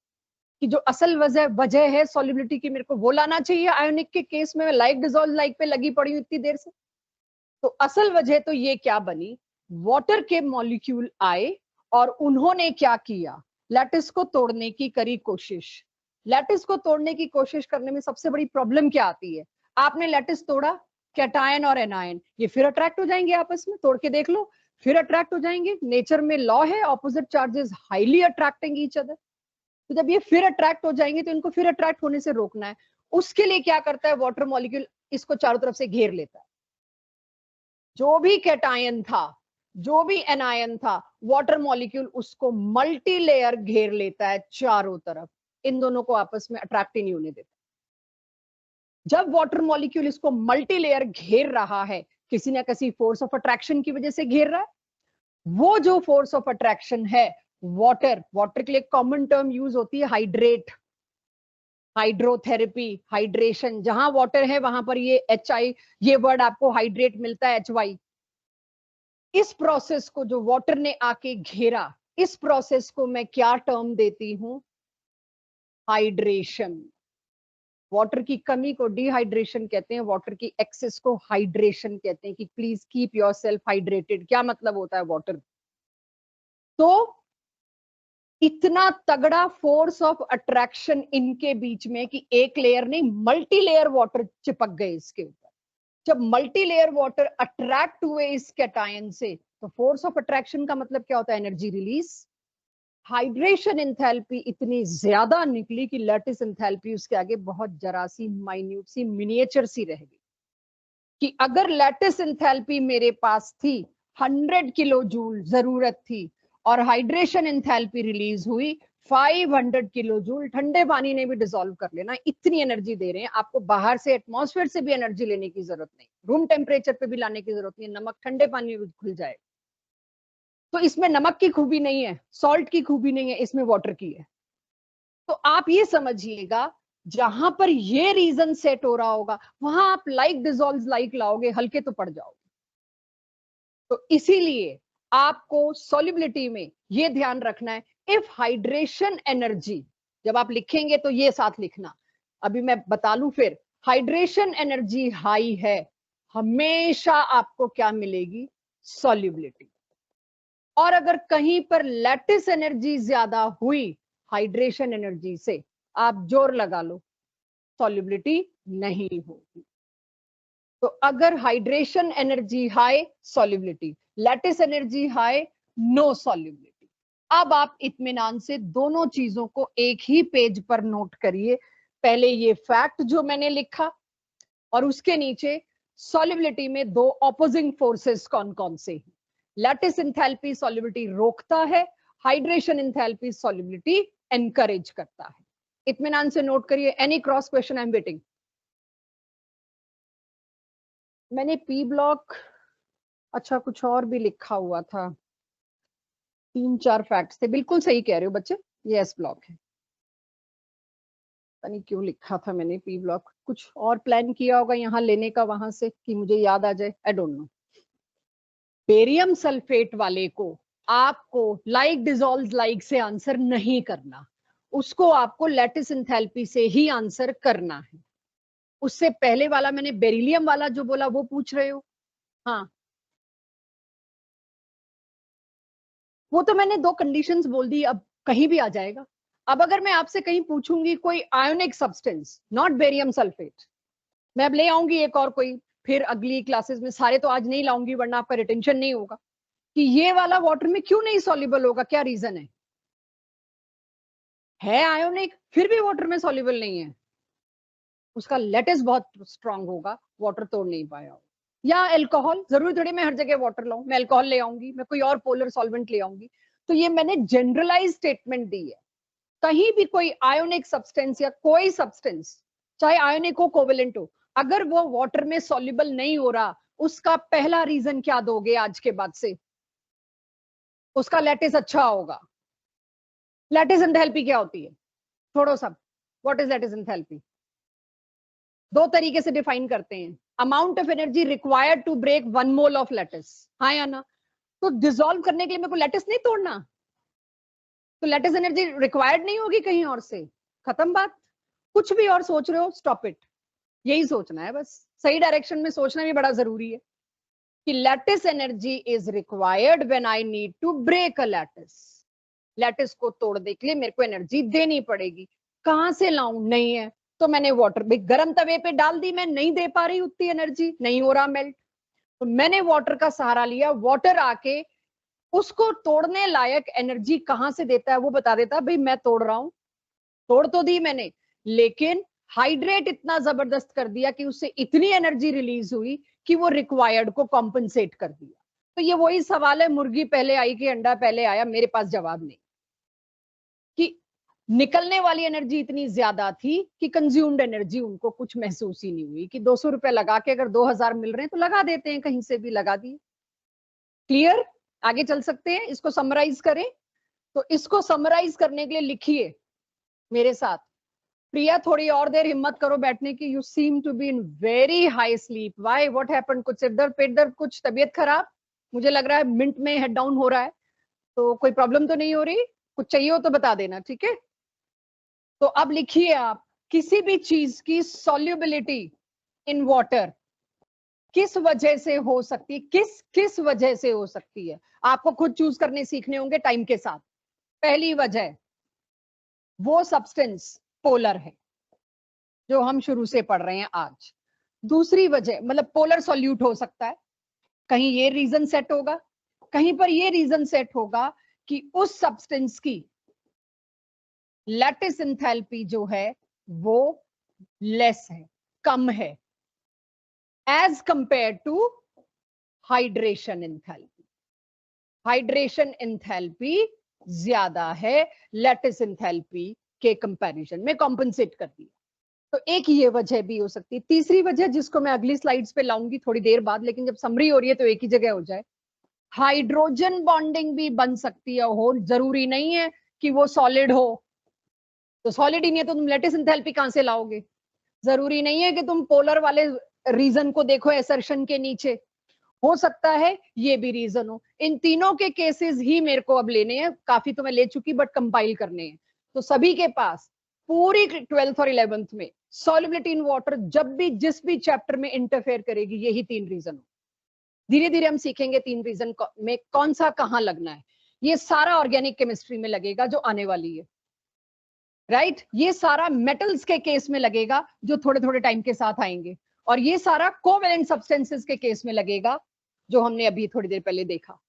कि जो असल वजह है सॉल्युबिलिटी की, मेरे को वो लाना चाहिए। आयोनिक के केस में मैं लाइक डिसॉल्व लाइक पे लगी पड़ी हूँ इतनी देर से। तो असल वजह तो ये क्या बनी, वाटर के मॉलिक्यूल आए और उन्होंने क्या किया, लैटिस को तोड़ने की करी कोशिश। लैटिस को तोड़ने की कोशिश करने में सबसे बड़ी प्रॉब्लम क्या आती है? आपने लैटिस तोड़ा, कैटायन और एनायन ये फिर अट्रैक्ट हो जाएंगे आपस में, तोड़ के देख लो, फिर अट्रैक्ट हो जाएंगे। नेचर में लॉ है, opposite charges highly attracting each other. तो जब ये फिर अट्रैक्ट हो जाएंगे तो इनको फिर अट्रैक्ट होने से रोकना है। उसके लिए क्या करता है वाटर मॉलिक्यूल, इसको चारों तरफ से घेर लेता है। जो भी कैटायन था, जो भी एनायन था, वाटर मॉलिक्यूल उसको मल्टी लेयर घेर लेता है चारों तरफ, इन दोनों को आपस में अट्रैक्ट ही नहीं होने देता। जब वाटर मॉलिक्यूल इसको मल्टी लेयर घेर रहा है, किसी ना किसी फोर्स ऑफ अट्रैक्शन की वजह से घेर रहा है, वो जो फोर्स ऑफ अट्रैक्शन है, वाटर के लिए कॉमन टर्म यूज होती है हाइड्रेट, हाइड्रोथेरेपी, हाइड्रेशन। जहां वाटर है वहां पर ये HI, ये वर्ड आपको हाइड्रेट मिलता है, HY। इस प्रोसेस को जो वाटर ने आके घेरा, इस प्रोसेस को मैं क्या टर्म देती हूं? हाइड्रेशन। वाटर की कमी को डिहाइड्रेशन कहते हैं, वाटर की एक्सेस को हाइड्रेशन कहते हैं, कि प्लीज कीप योरसेल्फ हाइड्रेटेड। क्या मतलब होता है वाटर? तो इतना तगड़ा फोर्स ऑफ अट्रैक्शन इनके बीच में कि एक लेयर नहीं, मल्टी लेयर वाटर चिपक गए इसके ऊपर। जब मल्टी लेयर वाटर अट्रैक्ट हुए इस कैटायन से, तो फोर्स ऑफ अट्रैक्शन का मतलब क्या होता है? Energy release. हाइड्रेशन एंथैल्पी इतनी ज्यादा निकली कि लैटिस एंथैल्पी उसके आगे बहुत जरा सी, माइन्यूट सी, मिनिएचर सी रह गई। कि अगर लैटिस एंथैल्पी मेरे पास थी 100 किलो जूल जरूरत थी, और हाइड्रेशन एंथैल्पी रिलीज हुई 500 किलो जूल, ठंडे पानी ने भी डिसॉल्व कर लेना, इतनी एनर्जी दे रहे हैं आपको। बाहर से एटमॉस्फेयर से भी एनर्जी लेने की जरूरत नहीं, रूम टेम्परेचर पे भी लाने की जरूरत नहीं, नमक ठंडे पानी में घुल जाए। तो इसमें नमक की खूबी नहीं है, सॉल्ट की खूबी नहीं है, इसमें वाटर की है। तो आप ये समझिएगा, जहां पर ये रीजन सेट हो रहा होगा, वहां आप लाइक डिसॉल्व लाइक लाओगे, हल्के तो पड़ जाओगे। तो इसीलिए आपको सॉल्युबिलिटी में ये ध्यान रखना है, इफ हाइड्रेशन एनर्जी, जब आप लिखेंगे तो ये साथ लिखना, अभी मैं बता लूं फिर, हाइड्रेशन एनर्जी हाई है, हमेशा आपको क्या मिलेगी? सॉल्युबिलिटी। और अगर कहीं पर लैटिस एनर्जी ज्यादा हुई हाइड्रेशन एनर्जी से, आप जोर लगा लो, सॉल्युबिलिटी नहीं होगी। तो अगर hydration energy high, solubility, lattice energy high, no solubility. अब आप इत्मीनान से दोनों चीजों को एक ही पेज पर नोट करिए। पहले ये फैक्ट जो मैंने लिखा, और उसके नीचे सॉल्युबिलिटी में दो ऑपोजिंग फोर्सेस कौन कौन से हैं। लैटिस एंथैल्पी सॉल्युबिलिटी रोकता है, हाइड्रेशन एंथैल्पी सॉल्युबिलिटी एनकरेज करता है। इत्मीनान से नोट करिए। Any cross question? I am waiting. मैंने P ब्लॉक अच्छा कुछ और भी लिखा हुआ था, 3-4 फैक्ट्स थे, बिल्कुल सही कह रहे हो बच्चे, ये एस ब्लॉक है। पता नहीं क्यों लिखा था मैंने पी ब्लॉक, कुछ और प्लान किया होगा यहाँ लेने का वहां से कि मुझे याद आ जाए, I don't know. Barium sulphate वाले को आपको लाइक डिसॉल्व लाइक से आंसर नहीं करना, उसको आपको लैटिस एंथैल्पी से ही आंसर करना है। उससे पहले वाला मैंने बेरिलियम वाला जो बोला वो पूछ रहे हो? हाँ, वो तो मैंने 2 कंडीशंस बोल दी, अब कहीं भी आ जाएगा। अब अगर मैं आपसे कहीं पूछूंगी कोई ionic substance, not barium sulphate, मैं अब ले आऊंगी एक और कोई, फिर अगली क्लासेस में, सारे तो आज नहीं लाऊंगी वरना आपका रिटेंशन नहीं होगा, कि ये वाला वाटर में क्यों नहीं सॉल्युबल होगा, क्या रीजन है आयोनिक फिर भी वाटर में सॉल्युबल नहीं है, उसका लेटिस बहुत स्ट्रांग होगा, वाटर तोड़ नहीं पाया होगा। या अल्कोहल, जरूरी थोड़ी मैं हर जगह वाटर लाऊं, मैं अल्कोहल ले आऊंगी, मैं कोई और पोलर सॉल्वेंट ले आऊंगी। तो ये मैंने जनरलाइज स्टेटमेंट दी है, कहीं भी कोई आयोनिक सब्सटेंस या कोई सब्सटेंस, चाहे आयोनिक हो कोवेलेंट हो, अगर वो वाटर में सॉल्युबल नहीं हो रहा, उसका पहला रीजन क्या दोगे आज के बाद से? उसका लैटिस अच्छा होगा। लैटिस एंथैल्पी क्या होती है? छोड़ो सब, व्हाट इज लैटिस एंथैल्पी? 2 तरीके से डिफाइन करते हैं, amount of energy required to break 1 mole of lattice, हाँ या ना? तो डिसॉल्व करने के लिए मेरे को लैटिस नहीं तोड़ना, तो लैटिस एनर्जी रिक्वायर्ड नहीं होगी कहीं और से, खत्म बात। कुछ भी और सोच रहे हो, स्टॉप इट, यही सोचना है बस, सही डायरेक्शन में सोचना भी बड़ा जरूरी है, कि lattice energy is required when I need to break a lattice. Lattice को तोड़ने के लिए मेरे को एनर्जी देनी पड़ेगी, कहां से लाऊं? नहीं है तो मैंने वाटर भी गर्म तवे पे डाल दी, मैं नहीं दे पा रही उतनी एनर्जी, नहीं हो रहा मेल्ट, तो मैंने वाटर का सहारा लिया, वाटर आके उसको तोड़ने लायक एनर्जी कहां से देता है वो बता देता है, भाई मैं तोड़ रहा हूं, तोड़ तो दी मैंने, लेकिन हाइड्रेट इतना जबरदस्त कर दिया कि उससे इतनी एनर्जी रिलीज हुई कि वो रिक्वायर्ड को कॉम्पनसेट कर दिया। तो ये वही सवाल है, मुर्गी पहले आई कि अंडा पहले आया, मेरे पास जवाब नहीं, कि निकलने वाली एनर्जी इतनी ज्यादा थी कि कंज्यूम्ड एनर्जी उनको कुछ महसूस ही नहीं हुई, कि 200 रुपए लगा के अगर 2000 मिल रहे हैं तो लगा देते हैं, कहीं से भी लगा दिए। क्लियर? आगे चल सकते हैं, इसको समराइज करें। तो इसको समराइज करने के लिए लिखिए मेरे साथ। प्रिया थोड़ी और देर हिम्मत करो बैठने की, you seem to be in very high sleep, why, what happened? कुछ सिर दर्द, पेट दर्द, कुछ तबीयत खराब? मुझे लग रहा है मिनट में हेड डाउन हो रहा है, तो कोई प्रॉब्लम तो नहीं हो रही? कुछ चाहिए हो तो बता देना, ठीक है? तो अब लिखिए आप, किसी भी चीज की सॉल्युबिलिटी इन वाटर किस वजह से हो सकती है, किस किस वजह से हो सकती है, आपको खुद चूज करने सीखने होंगे टाइम के साथ। पहली वजह, वो सब्सटेंस पोलर है जो हम शुरू से पढ़ रहे हैं आज। दूसरी वजह, मतलब पोलर सॉल्यूट हो सकता है, कहीं ये रीजन सेट होगा, कहीं पर ये रीजन सेट होगा कि उस सब्सटेंस की लैटिस एंथैल्पी जो है वो लेस है, कम है, as compare to hydration enthalpy. Hydration enthalpy ज्यादा है लैटिस एंथैल्पी के कंपैरिजन में, कॉम्पनसेट कर दिया। तो एक ये वजह भी हो सकती है। तीसरी वजह, जिसको मैं अगली स्लाइड्स पे लाऊंगी थोड़ी देर बाद, लेकिन जब समरी हो रही है तो एक ही जगह हो जाए, हाइड्रोजन बॉन्डिंग भी बन सकती है, हो जरूरी नहीं है कि वो सॉलिड हो, तो सॉलिड ही नहीं है तो तुम लैटिस एंथैल्पी कहां से लाओगे? जरूरी नहीं है कि तुम पोलर वाले रीजन को देखो एसर्शन के नीचे, हो सकता है ये भी रीजन हो। इन तीनों के केसेस ही मेरे को अब लेने हैं, काफी तो मैं ले चुकी बट कंपाइल करने हैं। तो सभी के पास पूरी 12th और 11th में सॉल्युबिलिटी इन वाटर जब भी जिस भी चैप्टर में इंटरफेयर करेगी, यही 3 रीजन हो। धीरे धीरे हम सीखेंगे 3 रीजन में कौन सा कहां लगना है। ये सारा ऑर्गेनिक केमिस्ट्री में लगेगा जो आने वाली है, राइट? ये सारा मेटल्स के केस में लगेगा जो थोड़े थोड़े टाइम के साथ आएंगे, और ये सारा कोवेलेंट सब्सटेंसेस के केस में लगेगा जो हमने अभी थोड़ी देर पहले देखा,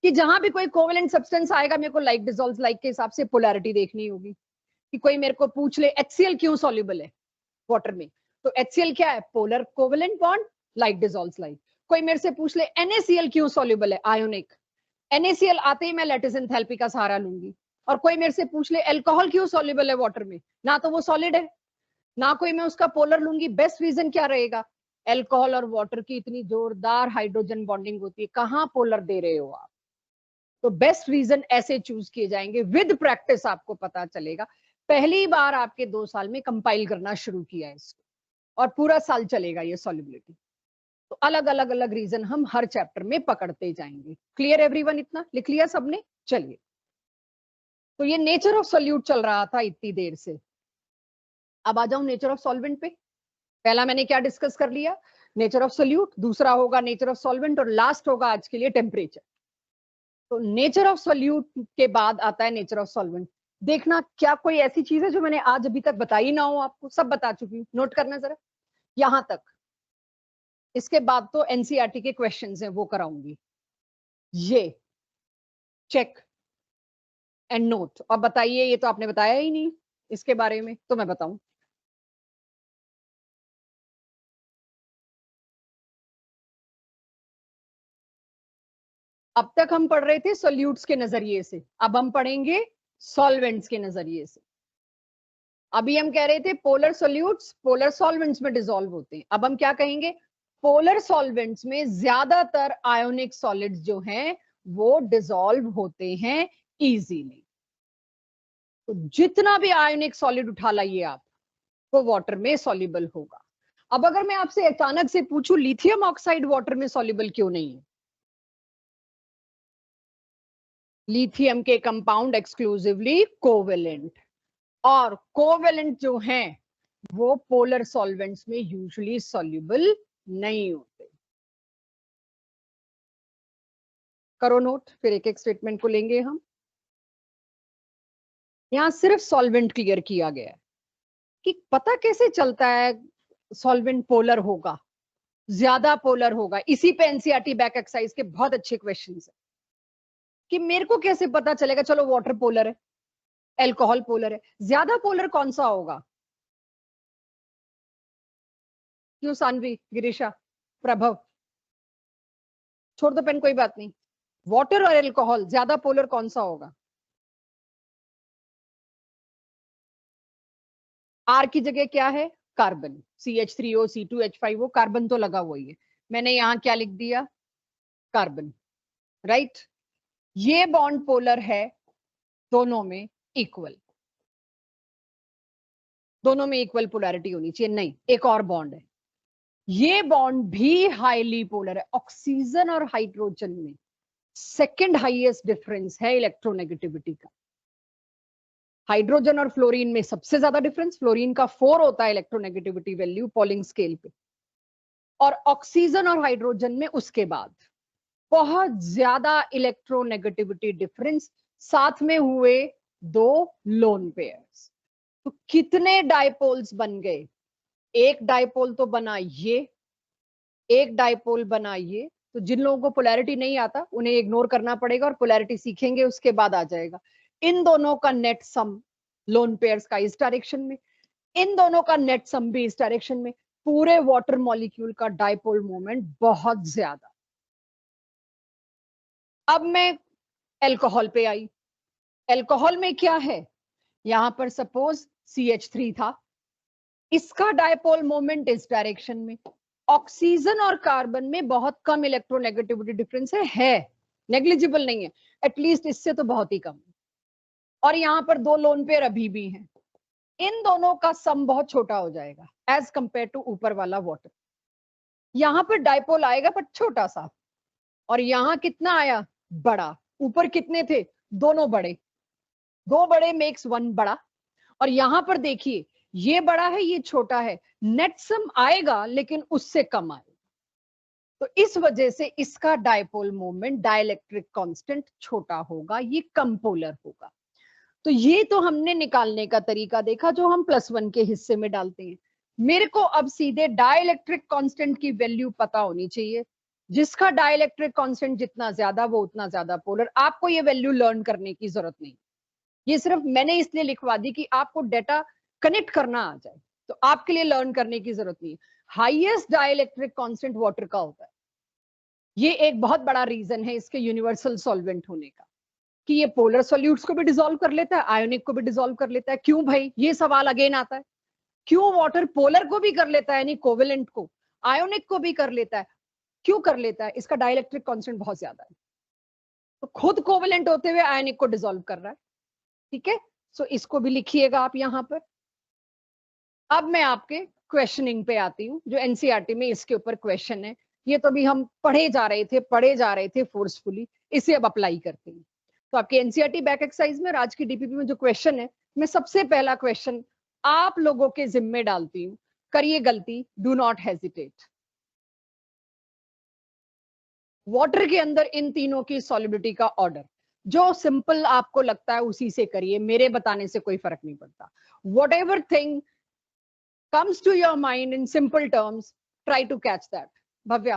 कि जहां भी कोई कोवेलेंट सब्सटेंस आएगा मेरे को लाइक डिसॉल्व लाइक के हिसाब से पोलैरिटी देखनी होगी। कि कोई मेरे को पूछ ले HCl क्यों सॉल्युबल है वाटर में, तो HCl क्या है? Polar covalent bond, like dissolves like. कोई मेरे से पूछ ले NaCl क्यों सॉल्युबल है, आयोनिक, NaCl आते ही मैं लैटिस एंथैल्पी का सहारा लूंगी। और कोई मेरे से पूछ ले अल्कोहल क्यों सॉल्युबल है वाटर में, ना तो वो सॉलिड है, ना कोई मैं उसका पोलर लूंगी, बेस्ट रीजन क्या रहेगा? अल्कोहल और वाटर की इतनी जोरदार हाइड्रोजन बॉन्डिंग होती है, कहाँ पोलर दे रहे हो आप? तो बेस्ट रीजन ऐसे चूज किए जाएंगे। विद प्रैक्टिस आपको पता चलेगा। पहली बार आपके 2 साल में कंपाइल करना शुरू किया है इसको, और पूरा साल चलेगा ये सॉल्युबिलिटी। तो अलग अलग अलग रीजन हम हर चैप्टर में पकड़ते जाएंगे। Clear everyone? इतना लिख लिया सबने? चलिए, तो ये नेचर ऑफ सोल्यूट चल रहा था इतनी देर से। अब आ जाऊं नेचर ऑफ सॉल्वेंट पे। पहला मैंने क्या डिस्कस कर लिया? नेचर ऑफ सोल्यूट, दूसरा होगा नेचर ऑफ सॉल्वेंट, और लास्ट होगा आज के लिए टेम्परेचर। तो नेचर ऑफ सोल्यूट के बाद आता है नेचर ऑफ सॉल्वेंट। देखना क्या कोई ऐसी चीज है जो मैंने आज अभी तक बताई ना हो आपको? सब बता चुकी हूँ, नोट करना जरा यहां तक। इसके बाद तो एनसीईआरटी के क्वेश्चंस हैं, वो कराऊंगी। ये चेक एंड नोट। और बताइए, ये तो आपने बताया ही नहीं इसके बारे में, तो मैं बताऊं। अब तक हम पढ़ रहे थे सोल्यूट्स के नजरिए से, अब हम पढ़ेंगे सॉल्वेंट्स के नजरिए से। अभी हम कह रहे थे पोलर सोल्यूट्स पोलर सॉल्वेंट्स में डिसॉल्व होते हैं, अब हम क्या कहेंगे? पोलर सॉल्वेंट्स में ज्यादातर आयोनिक सॉलिड्स जो हैं वो डिसॉल्व होते हैं इजीली। तो जितना भी आयोनिक सॉलिड उठा लाइए आप, वो वाटर में सॉल्युबल होगा। अब अगर मैं आपसे अचानक से पूछूं लिथियम ऑक्साइड वाटर में सॉल्युबल क्यों नहीं है? लिथियम के कंपाउंड एक्सक्लूसिवली कोवेलेंट, और कोवेलेंट जो हैं वो पोलर सॉल्वेंट्स में यूजुअली सॉल्युबल नहीं होते। करो नोट, फिर एक एक स्टेटमेंट को लेंगे हम। यहां सिर्फ सॉल्वेंट क्लियर किया गया है कि पता कैसे चलता है सॉल्वेंट पोलर होगा, ज्यादा पोलर होगा। इसी पे एनसीईआरटी बैक एक्सरसाइज के बहुत अच्छे क्वेश्चंस है कि मेरे को कैसे पता चलेगा? चलो वाटर पोलर है, अल्कोहल पोलर है, ज्यादा पोलर कौन सा होगा? क्यों सानवी, गिरीशा, प्रभव? छोड़ दो पेन, कोई बात नहीं। वाटर और अल्कोहल ज्यादा पोलर कौन सा होगा? आर की जगह क्या है? कार्बन। CH3O C2H5O, कार्बन तो लगा हुआ ही है। मैंने यहां क्या लिख दिया? Carbon, right. ये बॉन्ड पोलर है, दोनों में इक्वल, दोनों में इक्वल पोलैरिटी होनी चाहिए। नहीं, एक और बॉन्ड है, ये बॉन्ड भी हाईली पोलर है। ऑक्सीजन और हाइड्रोजन में सेकंड हाईएस्ट डिफरेंस है इलेक्ट्रोनेगेटिविटी का। हाइड्रोजन और फ्लोरीन में सबसे ज्यादा डिफरेंस, फ्लोरीन का 4 होता है इलेक्ट्रोनेगेटिविटी वैल्यू पॉलिंग स्केल पे, और ऑक्सीजन और हाइड्रोजन में उसके बाद बहुत ज्यादा इलेक्ट्रोनेगेटिविटी डिफरेंस। साथ में हुए 2 लोन पेयर्स। तो कितने डायपोल्स बन गए? एक डायपोल तो बना ये, एक डायपोल बना ये। तो जिन लोगों को पोलैरिटी नहीं आता उन्हें इग्नोर करना पड़ेगा, और पोलैरिटी सीखेंगे उसके बाद आ जाएगा। इन दोनों का नेट सम लोन पेयर्स का इस डायरेक्शन में, इन दोनों का नेट सम भी इस डायरेक्शन में। पूरे वाटर मॉलिक्यूल का डायपोल मोमेंट बहुत ज्यादा। अब मैं अल्कोहल पे आई। अल्कोहल में क्या है? यहां पर सपोज CH3 था, इसका डायपोल मोमेंट इस डायरेक्शन में। ऑक्सीजन और कार्बन में बहुत कम इलेक्ट्रोनेगेटिविटी डिफरेंस है, नेग्लिजिबल नहीं है, एटलीस्ट इससे तो बहुत ही कम। और यहां पर 2 लोन पेयर अभी भी हैं। इन दोनों का सम बहुत छोटा हो जाएगा एज कंपेयर टू ऊपर वाला वाटर। यहां पर डायपोल आएगा पर छोटा सा, और यहां कितना आया? बड़ा। ऊपर कितने थे? दोनों बड़े, 2 बड़े मेक्स 1 बड़ा। और यहां पर देखिए, ये बड़ा है, ये छोटा है, नेट सम आएगा लेकिन उससे कम आएगा। तो इस वजह से इसका डायपोल मोमेंट, डाइलेक्ट्रिक कांस्टेंट छोटा होगा, ये कम पोलर होगा। तो ये तो हमने निकालने का तरीका देखा जो हम +1 के हिस्से में डालते हैं। मेरे को अब सीधे डाइलेक्ट्रिक कांस्टेंट की वैल्यू पता होनी चाहिए। जिसका डाइलेक्ट्रिक कांस्टेंट जितना ज्यादा वो उतना ज्यादा पोलर। आपको ये वैल्यू लर्न करने की जरूरत नहीं, ये सिर्फ मैंने इसलिए लिखवा दी कि आपको डेटा कनेक्ट करना आ जाए, तो आपके लिए लर्न करने की जरूरत नहीं है। हाईएस्ट डाइलेक्ट्रिक कांस्टेंट वाटर का होता है, ये एक बहुत बड़ा रीजन है इसके यूनिवर्सल सॉल्वेंट होने का, कि ये पोलर सॉल्यूट्स को भी डिसॉल्व कर लेता है, आयोनिक को भी डिसॉल्व कर लेता है। क्यों भाई? ये सवाल अगेन आता है, क्यों वाटर पोलर को भी कर लेता है यानी कोवेलेंट को, आयोनिक को भी कर लेता है। क्यों कर लेता है? इसका डाइलेक्ट्रिक कांस्टेंट बहुत ज्यादा है, तो खुद कोवेलेंट होते हुए आयोनिक को डिसॉल्व कर रहा है। ठीक है, सो इसको भी लिखिएगा आप यहां पर। अब मैं आपके क्वेश्चनिंग पे आती हूँ, जो एनसीईआरटी में इसके ऊपर क्वेश्चन है। ये तो भी हम पढ़े जा रहे थे फोर्सफुली, इसे अब अप्लाई करते हैं। तो आपके एनसीईआरटी बैक एक्सरसाइज में और आज की डीपीपी में जो क्वेश्चन है, मैं सबसे पहला क्वेश्चन आप लोगों के जिम्मे डालती हूँ। करिए गलती, डू नॉट हेजिटेट। वाटर के अंदर इन तीनों की सॉलिबिलिटी का ऑर्डर जो सिंपल आपको लगता है उसी से करिए, मेरे बताने से कोई फर्क नहीं पड़ता। What ever thing comes to your mind in simple terms, try to catch that. Bhavya,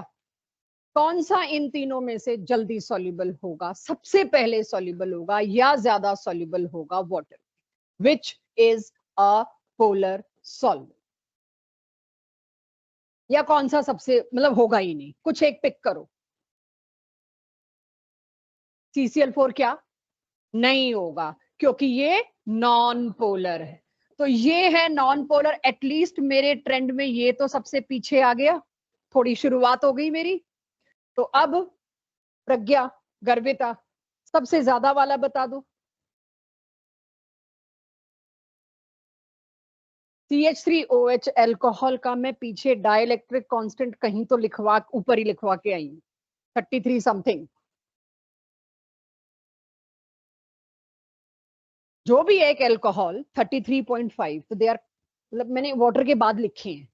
कौन सा इन तीनों में से जल्दी सॉल्युबल होगा, सबसे पहले सॉल्युबल होगा या ज्यादा सॉल्युबल होगा water? Which is a polar solvent? या कौन सा सबसे मतलब होगा ही नहीं, कुछ एक पिक करो। CCl4 क्या नहीं होगा, क्योंकि ये नॉन पोलर है। तो ये है नॉन पोलर, एटलीस्ट मेरे ट्रेंड में ये तो सबसे पीछे आ गया, थोड़ी शुरुआत हो गई मेरी। तो अब प्रज्ञा, गर्विता, सबसे ज्यादा वाला बता दो। CH3OH एल्कोहल का मैं पीछे डाइलेक्ट्रिक कांस्टेंट कहीं तो लिखवा, ऊपर ही लिखवा के आई हूं, 33 समथिंग। जो भी एक एल्कोहल 33.5, तो दे आर, मतलब मैंने वाटर के बाद लिखे हैं।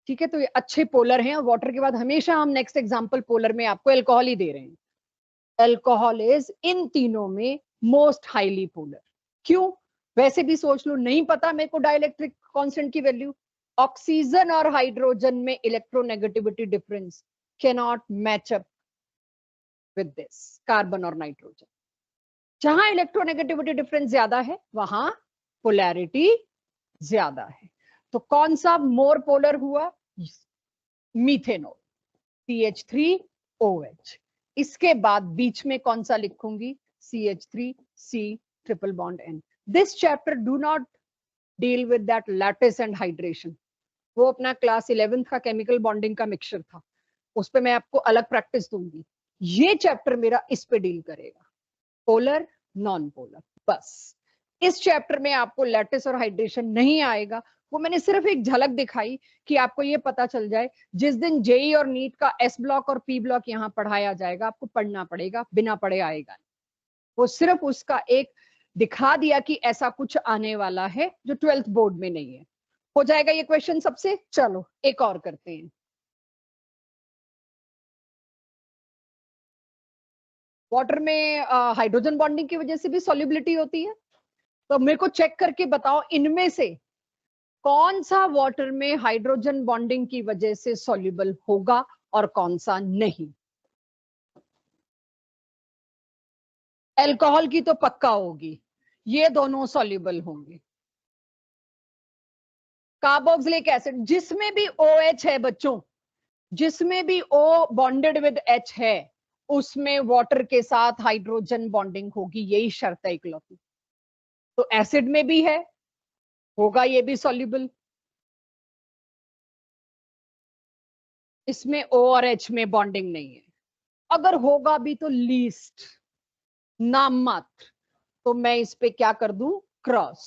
ठीक है, तो ये अच्छे पोलर हैं, और वाटर के बाद हमेशा हम नेक्स्ट एग्जांपल पोलर में आपको एल्कोहल ही दे रहे हैं। एल्कोहल इज इन तीनों में मोस्ट हाईली पोलर। क्यों? वैसे भी सोच लो, नहीं पता मेरे को डाइलेक्ट्रिक कांस्टेंट की वैल्यू। ऑक्सीजन और हाइड्रोजन में electronegativity difference can not match up with this carbon और नाइट्रोजन। जहां इलेक्ट्रोनेगेटिविटी डिफरेंस ज्यादा है वहां पोलैरिटी ज्यादा है। तो कौन सा मोर पोलर हुआ? Methanol, CH3OH। इसके बाद बीच में कौन सा लिखूंगी? CH3C triple bond N। This chapter do not deal with that lattice and hydration, वो अपना क्लास 11th का केमिकल बॉन्डिंग का मिक्सचर था, उस पर मैं आपको अलग प्रैक्टिस दूंगी। ये चैप्टर मेरा इस पे डील करेगा, पोलर नॉन पोलर। बस इस चैप्टर में आपको लैटिस और हाइड्रेशन नहीं आएगा, वो मैंने सिर्फ एक झलक दिखाई कि आपको ये पता चल जाए। जिस दिन जेई और नीट का एस ब्लॉक और पी ब्लॉक यहाँ पढ़ाया जाएगा, आपको पढ़ना पड़ेगा, बिना पढ़े आएगा। वो सिर्फ उसका एक दिखा दिया कि ऐसा कुछ आने वाला है जो 12th बोर्ड में नहीं है। हो जाएगा ये क्वेश्चन सबसे। चलो एक और करते हैं। वाटर में हाइड्रोजन बॉन्डिंग की वजह से भी सॉल्युबिलिटी होती है, तो मेरे को चेक करके बताओ इनमें से कौन सा वाटर में हाइड्रोजन बॉन्डिंग की वजह से सॉल्युबल होगा और कौन सा नहीं। अल्कोहल की तो पक्का होगी, ये दोनों सॉल्युबल होंगे। कार्बोक्सिलिक एसिड जिसमें भी OH है बच्चों, जिसमें भी O बॉन्डेड विद H है, उसमें वाटर के साथ हाइड्रोजन बॉन्डिंग होगी, यही शर्त है इकलौती। तो एसिड में भी है, होगा ये भी सॉल्युबल। इसमें O और H में बॉन्डिंग नहीं है, अगर होगा भी तो लीस्ट, नाम मात्र। तो मैं इस पे क्या कर दूं? क्रॉस।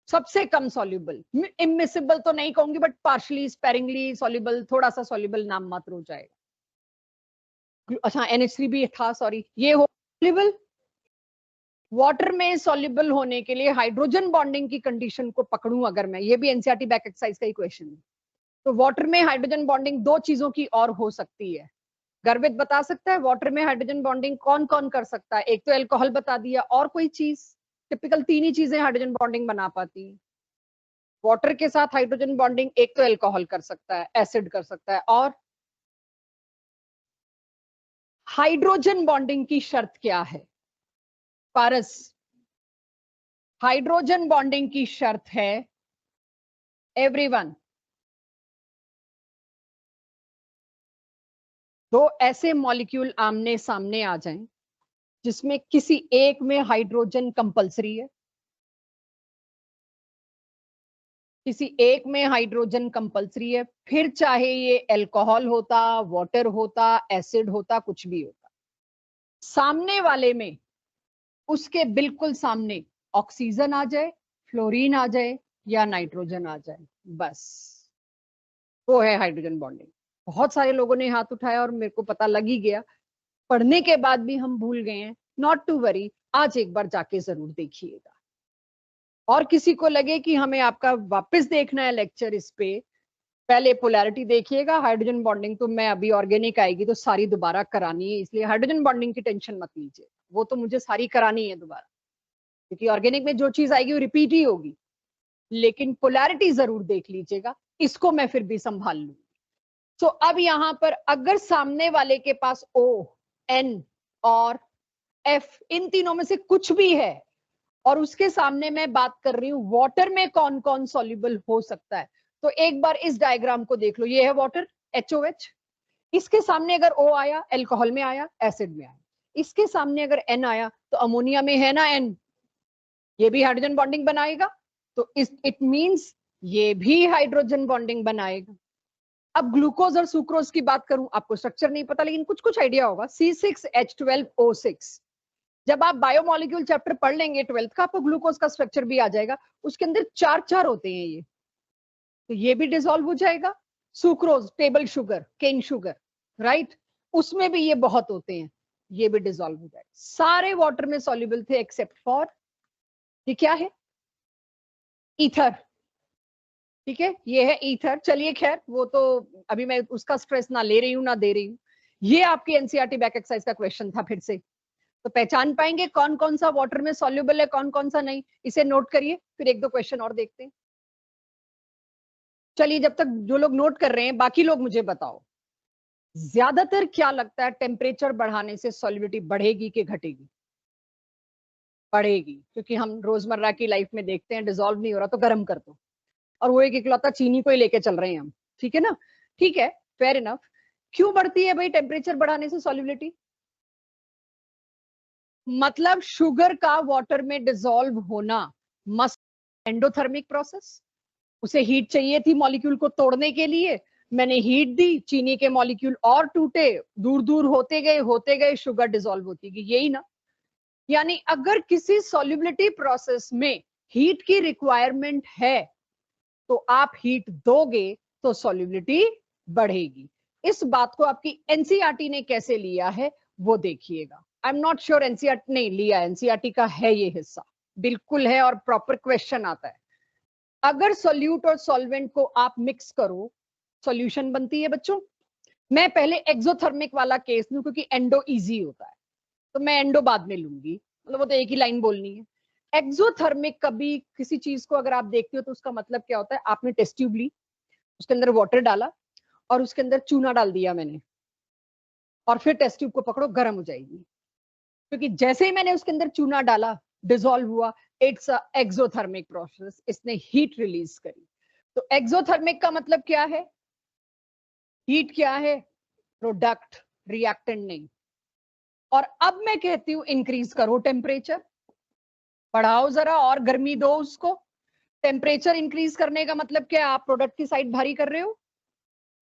सबसे कम सॉल्युबल, इमिसिबल तो नहीं कहूंगी, बट पार्शली स्पेरिंगली सॉल्युबल, थोड़ा सा सॉल्युबल नाम मात्र हो जाएगा। अच्छा NH3 भी था, सॉरी, ये हो सॉल्युबल। वाटर में सॉल्युबल होने के लिए हाइड्रोजन बॉन्डिंग की कंडीशन को पकड़ूं अगर मैं, ये भी एनसीईआरटी बैक एक्सरसाइज का ही क्वेश्चन है। तो वाटर में हाइड्रोजन बॉन्डिंग दो चीजों की और हो सकती है। गर्वित बता सकता है वाटर में हाइड्रोजन बॉन्डिंग कौन कौन कर सकता है? एक तो अल्कोहल बता दिया, और कोई चीज? टिपिकल तीन ही चीजें हाइड्रोजन बॉन्डिंग बना पाती है वाटर के साथ हाइड्रोजन बॉन्डिंग। एक तो अल्कोहल कर सकता है, एसिड कर सकता है, और हाइड्रोजन बॉन्डिंग की शर्त क्या है पारस? हाइड्रोजन बॉन्डिंग की शर्त है एवरीवन, दो ऐसे मॉलिक्यूल आमने सामने आ जाएं जिसमें किसी एक में हाइड्रोजन कंपलसरी है, किसी एक में हाइड्रोजन कंपलसरी है, फिर चाहे ये अल्कोहल होता, वाटर होता, एसिड होता, कुछ भी होता। सामने वाले में, उसके बिल्कुल सामने ऑक्सीजन आ जाए, फ्लोरीन आ जाए या नाइट्रोजन आ जाए, बस वो है हाइड्रोजन बॉन्डिंग। बहुत सारे लोगों ने हाथ उठाया और मेरे को पता लग ही गया, पढ़ने के बाद भी हम भूल गए हैं। नॉट टू वरी, आज एक बार जाके जरूर देखिएगा। और किसी को लगे कि हमें आपका वापस देखना है लेक्चर इस पे, पहले पोलैरिटी देखिएगा। हाइड्रोजन बॉन्डिंग तो मैं अभी ऑर्गेनिक आएगी तो सारी दोबारा करानी है, इसलिए हाइड्रोजन बॉन्डिंग की टेंशन मत लीजिए, वो तो मुझे सारी करानी है दोबारा, क्योंकि ऑर्गेनिक में जो चीज आएगी वो रिपीट ही होगी। लेकिन पोलैरिटी जरूर देख लीजिएगा, इसको मैं फिर भी संभाल लूंगी। तो अब यहां पर अगर सामने वाले के पास O, N और F, इन तीनों में से कुछ भी है, और उसके सामने मैं बात कर रही हूं वाटर में कौन कौन सॉल्युबल हो सकता है, तो एक बार इस डायग्राम को देख लो। ये है वाटर, HOH। इसके सामने अगर O आया, अल्कोहल में आया, एसिड में आया। इसके सामने अगर N आया तो अमोनिया में है ना N, ये भी हाइड्रोजन बॉन्डिंग बनाएगा। तो इट मींस ये भी हाइड्रोजन बॉन्डिंग बनाएगा। अब ग्लूकोज और सुक्रोज की बात करूं, आपको स्ट्रक्चर नहीं पता लेकिन कुछ कुछ आइडिया होगा। C6H12O6, जब आप बायोमोलिक्यूल चैप्टर पढ़ लेंगे 12th का, आपको ग्लूकोज का स्ट्रक्चर भी आ जाएगा। उसके अंदर चार चार होते हैं ये, तो ये भी डिसॉल्व हो जाएगा। Sucrose table sugar, cane sugar, right, उसमें भी ये बहुत होते हैं, ये भी डिसॉल्व हो जाएगा। सारे वाटर में सॉल्युबल थे एक्सेप्ट फॉर, ये क्या है, ईथर। ठीक है, ये है ईथर। चलिए खैर, वो तो अभी मैं उसका स्ट्रेस ना ले रही हूं ना दे रही हूं। ये आपकी एनसीईआरटी बैक एक्सरसाइज का क्वेश्चन था फिर से। तो पहचान पाएंगे कौन कौन सा वाटर में सॉल्युबल है, कौन कौन सा नहीं, इसे नोट करिए, फिर एक दो क्वेश्चन और देखते हैं। चलिए, जब तक जो लोग नोट कर रहे हैं, बाकी लोग मुझे बताओ, ज्यादातर क्या लगता है टेम्परेचर बढ़ाने से सॉल्युबिलिटी बढ़ेगी कि घटेगी? बढ़ेगी, क्योंकि हम रोजमर्रा की लाइफ में देखते हैं डिसॉल्व नहीं हो रहा तो गर्म कर दो, और वो एक इकलौता चीनी को ही लेके चल रहे हैं हम। ठीक है ना, ठीक है, फेयर इनफ। क्यों बढ़ती है भाई टेम्परेचर बढ़ाने से सॉल्युबिलिटी? मतलब शुगर का वाटर में डिसॉल्व होना मस्ट एंडोथर्मिक प्रोसेस, उसे हीट चाहिए थी मॉलिक्यूल को तोड़ने के लिए, मैंने हीट दी, चीनी के मॉलिक्यूल और टूटे, दूर दूर होते गए शुगर डिसॉल्व होती गई, यही ना। यानी अगर किसी सॉल्युबिलिटी प्रोसेस में हीट की रिक्वायरमेंट है तो आप हीट दोगे तो सॉल्युबिलिटी बढ़ेगी। इस बात को आपकी एनसीईआरटी ने कैसे लिया है वो देखिएगा। I am not sure NCERT ने लिया, एनसीईआरटी का है ये हिस्सा, बिल्कुल है, और प्रॉपर क्वेश्चन आता है। अगर सोल्यूट और सॉल्वेंट को आप मिक्स करो, सॉल्यूशन बनती है बच्चों। मैं पहले एक्सोथर्मिक वाला केस लूं क्योंकि एंडो इजी होता है, तो मैं एंडो बाद में लूंगी, मतलब वो तो एक ही लाइन बोलनी है। एक्सोथर्मिक, कभी किसी चीज को अगर आप देखते हो तो उसका मतलब क्या होता है, आपने टेस्ट ट्यूब ली, उसके अंदर वाटर डाला और उसके अंदर चूना डाल दिया मैंने, और फिर टेस्ट ट्यूब को पकड़ो, गर्म हो जाएगी, क्योंकि जैसे ही मैंने उसके अंदर चूना डाला डिसॉल्व हुआ। इट्स अ एक्सोथर्मिक प्रोसेस, इसने हीट रिलीज करी। तो एक्सोथर्मिक का मतलब क्या है, हीट क्या है, प्रोडक्ट, रिएक्टेंट नहीं। और अब मैं कहती हूं इंक्रीज करो टेम्परेचर, बढ़ाओ जरा और गर्मी दो उसको। टेम्परेचर इंक्रीज करने का मतलब क्या है, आप प्रोडक्ट की साइड भारी कर रहे हो,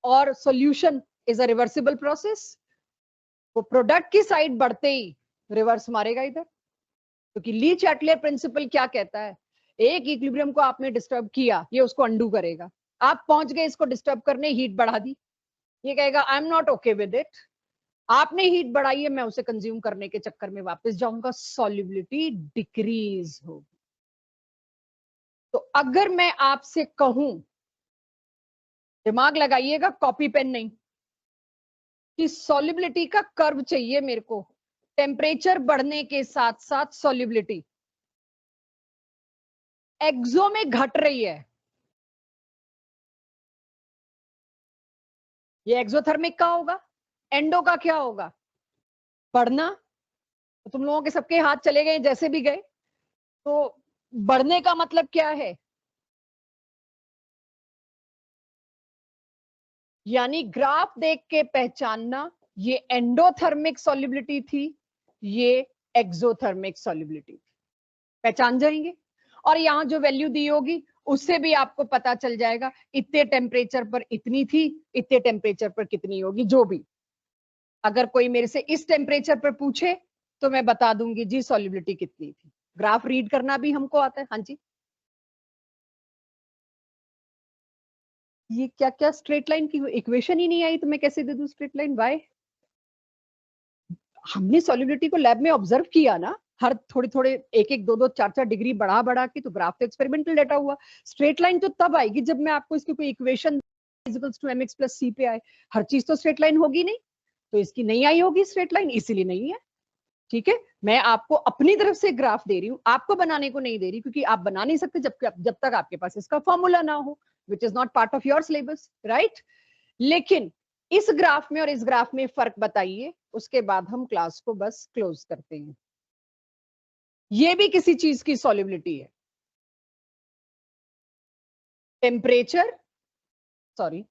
और solution is a reversible process, वो प्रोडक्ट की साइड बढ़ते ही रिवर्स मारेगा इधर, क्योंकि ली चैटलियर प्रिंसिपल क्या कहता है, एक इक्विलिब्रियम को आपने डिस्टर्ब किया, ये उसको अंडू करेगा। आप पहुंच गए इसको डिस्टर्ब करने, हीट बढ़ा दी, ये कहेगा I am not okay with it, आपने हीट बढ़ाई है, मैं उसे कंज्यूम करने के चक्कर में वापस जाऊंगा, सॉल्युबिलिटी डिक्रीज होगी। तो अगर मैं आपसे कहूं, दिमाग लगाइएगा, कॉपी पेन नहीं, कि सॉल्युबिलिटी का कर्व चाहिए मेरे को, टेम्परेचर बढ़ने के साथ साथ सॉल्युबिलिटी एक्सो में घट रही है, ये एक्सोथर्मिक का होगा। एंडो का क्या होगा, बढ़ना। तो तुम लोगों के सबके हाथ चले गए जैसे भी गए, तो बढ़ने का मतलब क्या है, यानी ग्राफ देख के पहचानना, ये एंडोथर्मिक सॉल्युबिलिटी थी, ये एक्सोथर्मिक सॉल्युबिलिटी थी, पहचान जाएंगे। और यहां जो वैल्यू दी होगी उससे भी आपको पता चल जाएगा इतने टेम्परेचर पर इतनी थी, इतने टेम्परेचर पर कितनी होगी। जो भी अगर कोई मेरे से इस टेम्परेचर पर पूछे तो मैं बता दूंगी जी सॉल्युबिलिटी कितनी थी। ग्राफ रीड करना भी हमको आता है। हाँ जी, ये क्या क्या स्ट्रेट लाइन की इक्वेशन ही नहीं आई तो मैं कैसे दे दूं स्ट्रेट लाइन? वाई? हमने सॉल्युबिलिटी को लैब में ऑब्जर्व किया ना, हर थोड़े थोड़े एक एक दो दो चार चार डिग्री बढ़ा बढ़ा के, तो ग्राफ तो एक्सपेरिमेंटल डेटा हुआ। स्ट्रेट लाइन तो तब आएगी जब मैं आपको इसकी कोई equation equals to mx plus c पे आए। हर चीज तो स्ट्रेट लाइन होगी नहीं, तो इसकी नहीं आई होगी स्ट्रेट लाइन, इसीलिए नहीं है। ठीक है, मैं आपको अपनी तरफ से ग्राफ दे रही हूँ, आपको बनाने को नहीं दे रही, क्योंकि आप बना नहीं सकते जब तक आपके पास इसका फॉर्मूला ना हो, which is not part of your syllabus, right. लेकिन इस ग्राफ में और इस ग्राफ में फर्क बताइए, उसके बाद हम क्लास को बस क्लोज करते हैं। ये भी किसी चीज की सॉल्युबिलिटी है। टेम्परेचर, सॉरी,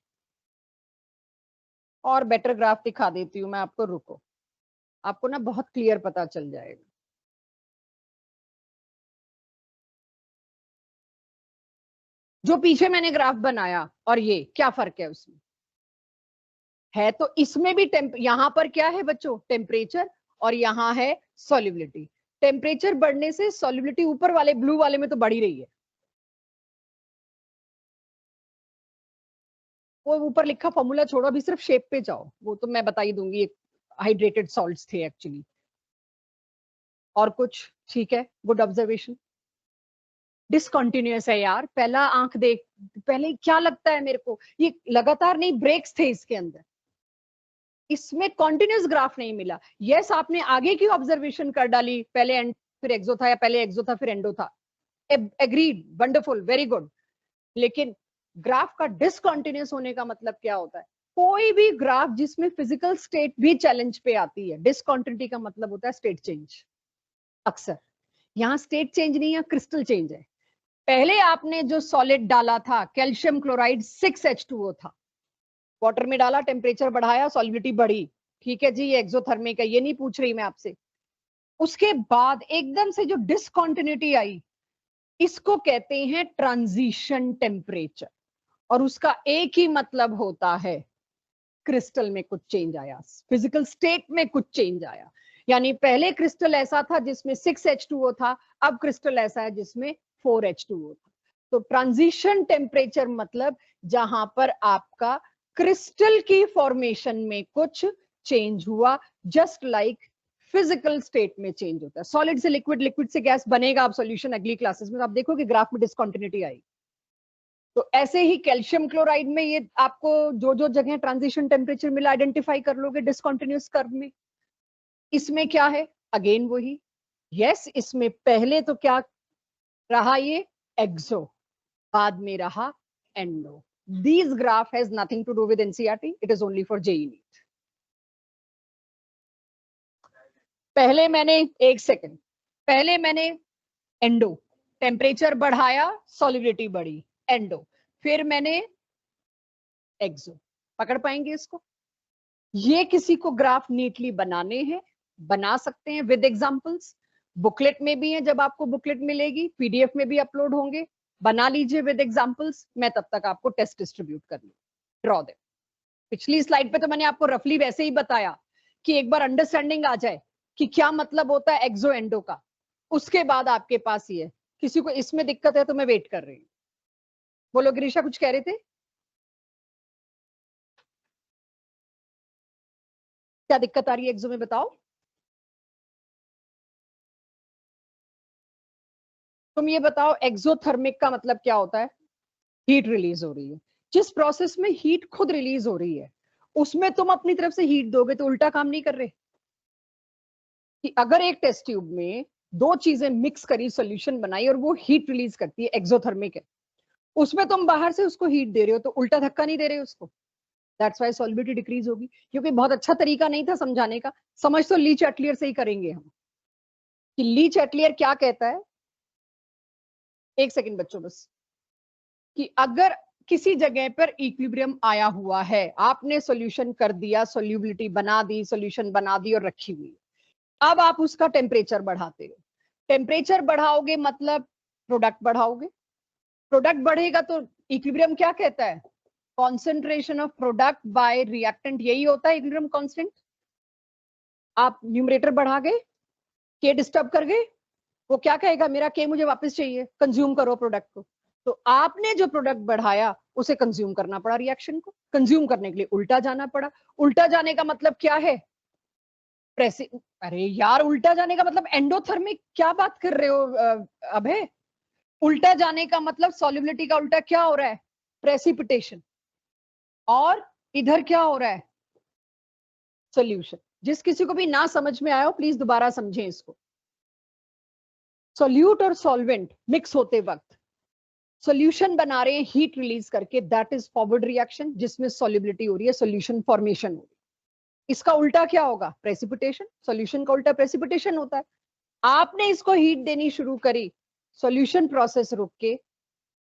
और बेटर ग्राफ दिखा देती हूं मैं आपको, रुको, आपको ना बहुत क्लियर पता चल जाएगा। जो पीछे मैंने ग्राफ बनाया और ये क्या फर्क है उसमें? है तो इसमें भी यहां पर क्या है बच्चों? टेम्परेचर, और यहां है सॉल्युबिलिटी। टेम्परेचर बढ़ने से सॉल्युबिलिटी ऊपर वाले ब्लू वाले में तो बढ़ ही रही है। वो ऊपर लिखा फॉर्मूला छोड़ो, अभी सिर्फ शेप पे जाओ, वो तो मैं बता ही दूंगी। हाइड्रेटेड सॉल्ट्स थे एक्चुअली, और कुछ? ठीक है, गुड ऑब्जर्वेशन। डिसकंटिन्यूअस है यार, पहला आंख देख, पहले क्या लगता है मेरे को, ये लगातार नहीं, ब्रेक्स थे इसके अंदर, इसमें कॉन्टिन्यूस ग्राफ नहीं मिला। यस, आपने आगे की ऑब्जर्वेशन कर डाली, पहले एंड फिर एक्सो था, या पहले एक्सो था फिर एंडो था, एग्रीड, वंडरफुल, वेरी गुड। लेकिन ग्राफ का डिसकंटिन्यूअस होने का मतलब क्या होता है? कोई भी ग्राफ जिसमें फिजिकल स्टेट भी चैलेंज पे आती है, डिसकंटिन्यूटी का मतलब होता है स्टेट चेंज। अक्सर यहाँ स्टेट चेंज नहीं है, क्रिस्टल चेंज है। पहले आपने जो सॉलिड डाला था कैल्शियम क्लोराइड 6H2O था, वाटर में डाला, टेम्परेचर बढ़ाया, सॉल्युबिलिटी बढ़ी, ठीक है जी, ये एक्सोथर्मिक है, ये नहीं पूछ रही मैं आपसे। उसके बाद एकदम से जो डिसकंटिन्यूटी आई, इसको कहते हैं ट्रांजिशन टेम्परेचर, और उसका एक ही मतलब होता है क्रिस्टल में कुछ चेंज आया, फिजिकल स्टेट में कुछ चेंज आया। यानी पहले क्रिस्टल ऐसा था जिसमें 6H2O था, अब क्रिस्टल ऐसा है जिसमें 4H2O था। तो ट्रांजिशन टेम्परेचर मतलब जहां पर आपका क्रिस्टल की फॉर्मेशन में कुछ चेंज हुआ, जस्ट लाइक फिजिकल स्टेट में चेंज होता है। सॉलिड से लिक्विड, लिक्विड से गैस बनेगा, आप सॉल्यूशन अगली क्लासेस में तो आप देखोगे ग्राफ में डिसकंटिन्यूटी आई। तो ऐसे ही कैल्शियम क्लोराइड में ये आपको जो जो जगह ट्रांजिशन टेम्परेचर मिला आइडेंटिफाई कर लोगे डिसकंटिन्यूअस कर्व में। इसमें क्या है? अगेन वही, यस, इसमें पहले तो क्या रहा, ये एक्सो, बाद में रहा endo. These graph has nothing to do with NCERT, it is only for JEE NEET. पहले मैंने, एक सेकंड, पहले मैंने एंडो, टेम्परेचर बढ़ाया, सॉल्युबिलिटी बढ़ी, एंडो, फिर मैंने एक्सो। पकड़ पाएंगे इसको? ये किसी को ग्राफ नीटली बनाने हैं, बना सकते हैं विद एग्जांपल्स, बुकलेट में भी है, जब आपको बुकलेट मिलेगी, पीडीएफ में भी अपलोड होंगे, बना लीजिए विद एग्जांपल्स। मैं तब तक आपको टेस्ट डिस्ट्रीब्यूट कर लूँ, ड्रॉ दे। पिछली स्लाइड पे तो मैंने आपको रफली वैसे ही बताया कि एक बार अंडरस्टैंडिंग आ जाए कि क्या मतलब होता है एक्सो एंडो का, उसके बाद आपके पास ये है। किसी को इसमें दिक्कत है तो मैं वेट कर रही हूँ। बोलो गिरीशा, कुछ कह रहे थे? क्या दिक्कत आ रही है एक्सो में, बताओ। तुम ये बताओ, एक्सोथर्मिक का मतलब क्या होता है? हीट रिलीज हो रही है। जिस प्रोसेस में हीट खुद रिलीज हो रही है, उसमें तुम अपनी तरफ से हीट दोगे तो उल्टा काम नहीं कर रहे? कि अगर एक टेस्ट ट्यूब में दो चीजें मिक्स करी, सॉल्यूशन बनाई, और वो हीट रिलीज करती है, एक्सोथर्मिक है, उसमें तुम बाहर से उसको हीट दे रहे हो, तो उल्टा धक्का नहीं दे रहे उसको। दैट्स वाई सॉल्युबिलिटी डिक्रीज होगी। क्योंकि बहुत अच्छा तरीका नहीं था समझाने का, समझ तो ली चैटलियर से ही करेंगे हम। कि ली चैटलियर क्या कहता है, एक सेकंड बच्चों बस, कि अगर किसी जगह पर इक्विलिब्रियम आया हुआ है, आपने सॉल्यूशन कर दिया, सॉल्युबिलिटी बना दी, सॉल्यूशन बना दी और रखी हुई, अब आप उसका टेम्परेचर बढ़ाते हो। टेम्परेचर बढ़ाओगे मतलब प्रोडक्ट बढ़ाओगे, प्रोडक्ट बढ़ेगा तो इक्विलिब्रियम क्या कहता है? Concentration of product bye reactant, यही होता है इक्विलिब्रियम कांस्टेंट। आप न्यूमरेटर बढ़ा गए, के डिस्टर्ब कर गए, वो क्या कहेगा? मेरा के मुझे वापस चाहिए, कंज्यूम करो प्रोडक्ट को। तो आपने जो प्रोडक्ट बढ़ाया उसे कंज्यूम करना पड़ा, रिएक्शन को कंज्यूम करने के लिए उल्टा जाना पड़ा। उल्टा जाने का मतलब क्या है? अरे यार, उल्टा जाने का मतलब एंडोथर्मिक, क्या बात कर रहे हो अभय? उल्टा जाने का मतलब सॉल्युबिलिटी का उल्टा क्या हो रहा है? प्रेसिपिटेशन। और इधर क्या हो रहा है? सॉल्यूशन। जिस किसी को भी ना समझ में आया हो प्लीज दोबारा समझें इसको। सॉल्यूट और सॉल्वेंट मिक्स होते वक्त सॉल्यूशन बना रहे हैं हीट रिलीज करके, दैट इज फॉरवर्ड रिएक्शन, जिसमें सॉल्युबिलिटी हो रही है, सॉल्यूशन फॉर्मेशन हो रही है। इसका उल्टा क्या होगा? प्रेसिपिटेशन। सॉल्यूशन का उल्टा प्रेसिपिटेशन होता है। आपने इसको हीट देनी शुरू करी, सॉल्यूशन प्रोसेस रुक के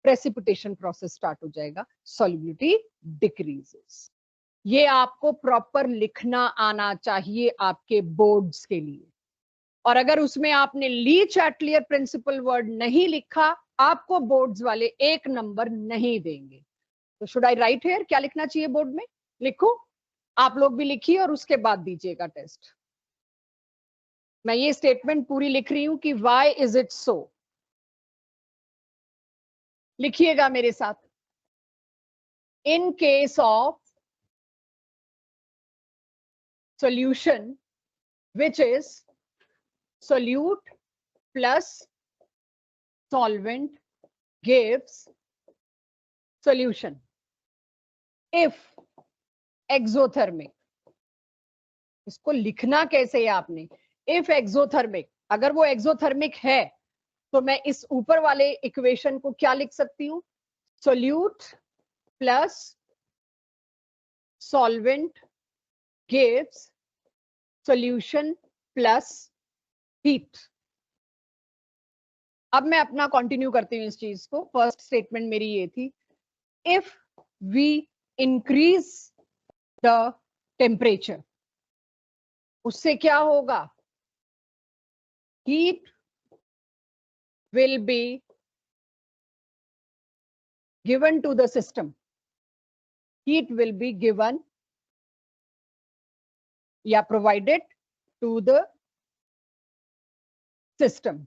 प्रेसिपिटेशन प्रोसेस स्टार्ट हो जाएगा, सॉल्युबिलिटी डिक्रीजेस। ये आपको प्रॉपर लिखना आना चाहिए आपके बोर्ड्स के लिए। और अगर उसमें आपने ली चैटलियर प्रिंसिपल वर्ड नहीं लिखा, आपको बोर्ड्स वाले 1 नंबर नहीं देंगे। तो शुड आई राइट हियर? क्या लिखना चाहिए बोर्ड में? लिखो, आप लोग भी लिखिए और उसके बाद दीजिएगा टेस्ट। मैं ये स्टेटमेंट पूरी लिख रही हूं कि व्हाई इज इट सो। लिखिएगा मेरे साथ। In case of solution which is solute plus solvent gives solution. If exothermic, इसको लिखना कैसे है आपने? If exothermic, अगर वो exothermic है तो मैं इस ऊपर वाले इक्वेशन को क्या लिख सकती हूं? solute plus solvent gives solution plus heat. अब मैं अपना कंटिन्यू करती हूँ इस चीज को। फर्स्ट स्टेटमेंट मेरी ये थी, if we increase the temperature, उससे क्या होगा? Heat will be given to the system. Heat will be given या provided to the system.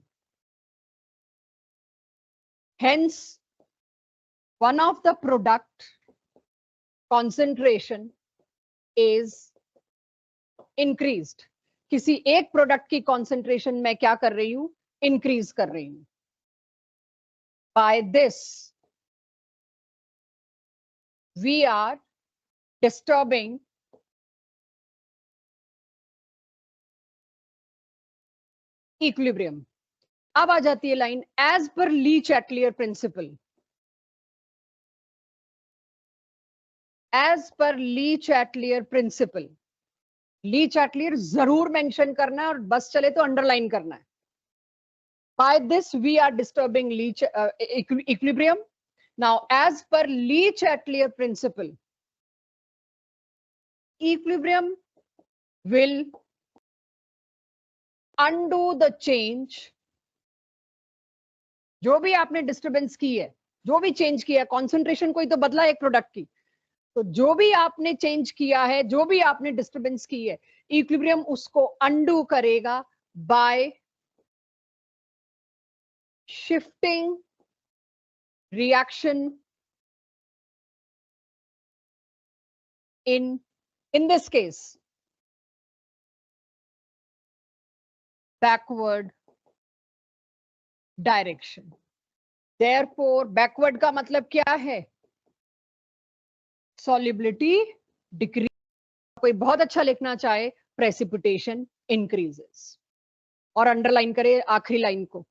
Hence, one of the product concentration is increased. किसी एक प्रोडक्ट की कॉन्सेंट्रेशन मैं क्या कर रही हूं? इंक्रीज कर रही हूं। By this, we are disturbing equilibrium. अब आ जाती है लाइन, एज पर ली चैटलियर प्रिंसिपल। एज पर Le Chatelier principle, Le Chatelier जरूर मेंशन करना है और बस चले तो अंडरलाइन करना है। By this we are disturbing the equilibrium. Now as पर Le Chatelier principle, equilibrium will undo the change। जो भी आपने डिस्टर्बेंस की है, जो भी चेंज किया है, कॉन्सेंट्रेशन कोई तो बदला एक प्रोडक्ट की, तो जो भी आपने चेंज किया है, जो भी आपने डिस्टर्बेंस की है, इक्विलिब्रियम उसको अंडू करेगा bye shifting reaction in this case backward direction. Therefore, backward का मतलब क्या है? Solubility decrease. कोई बहुत अच्छा लिखना चाहे, प्रेसिपिटेशन इंक्रीजेस। और अंडरलाइन करे आखिरी लाइन को,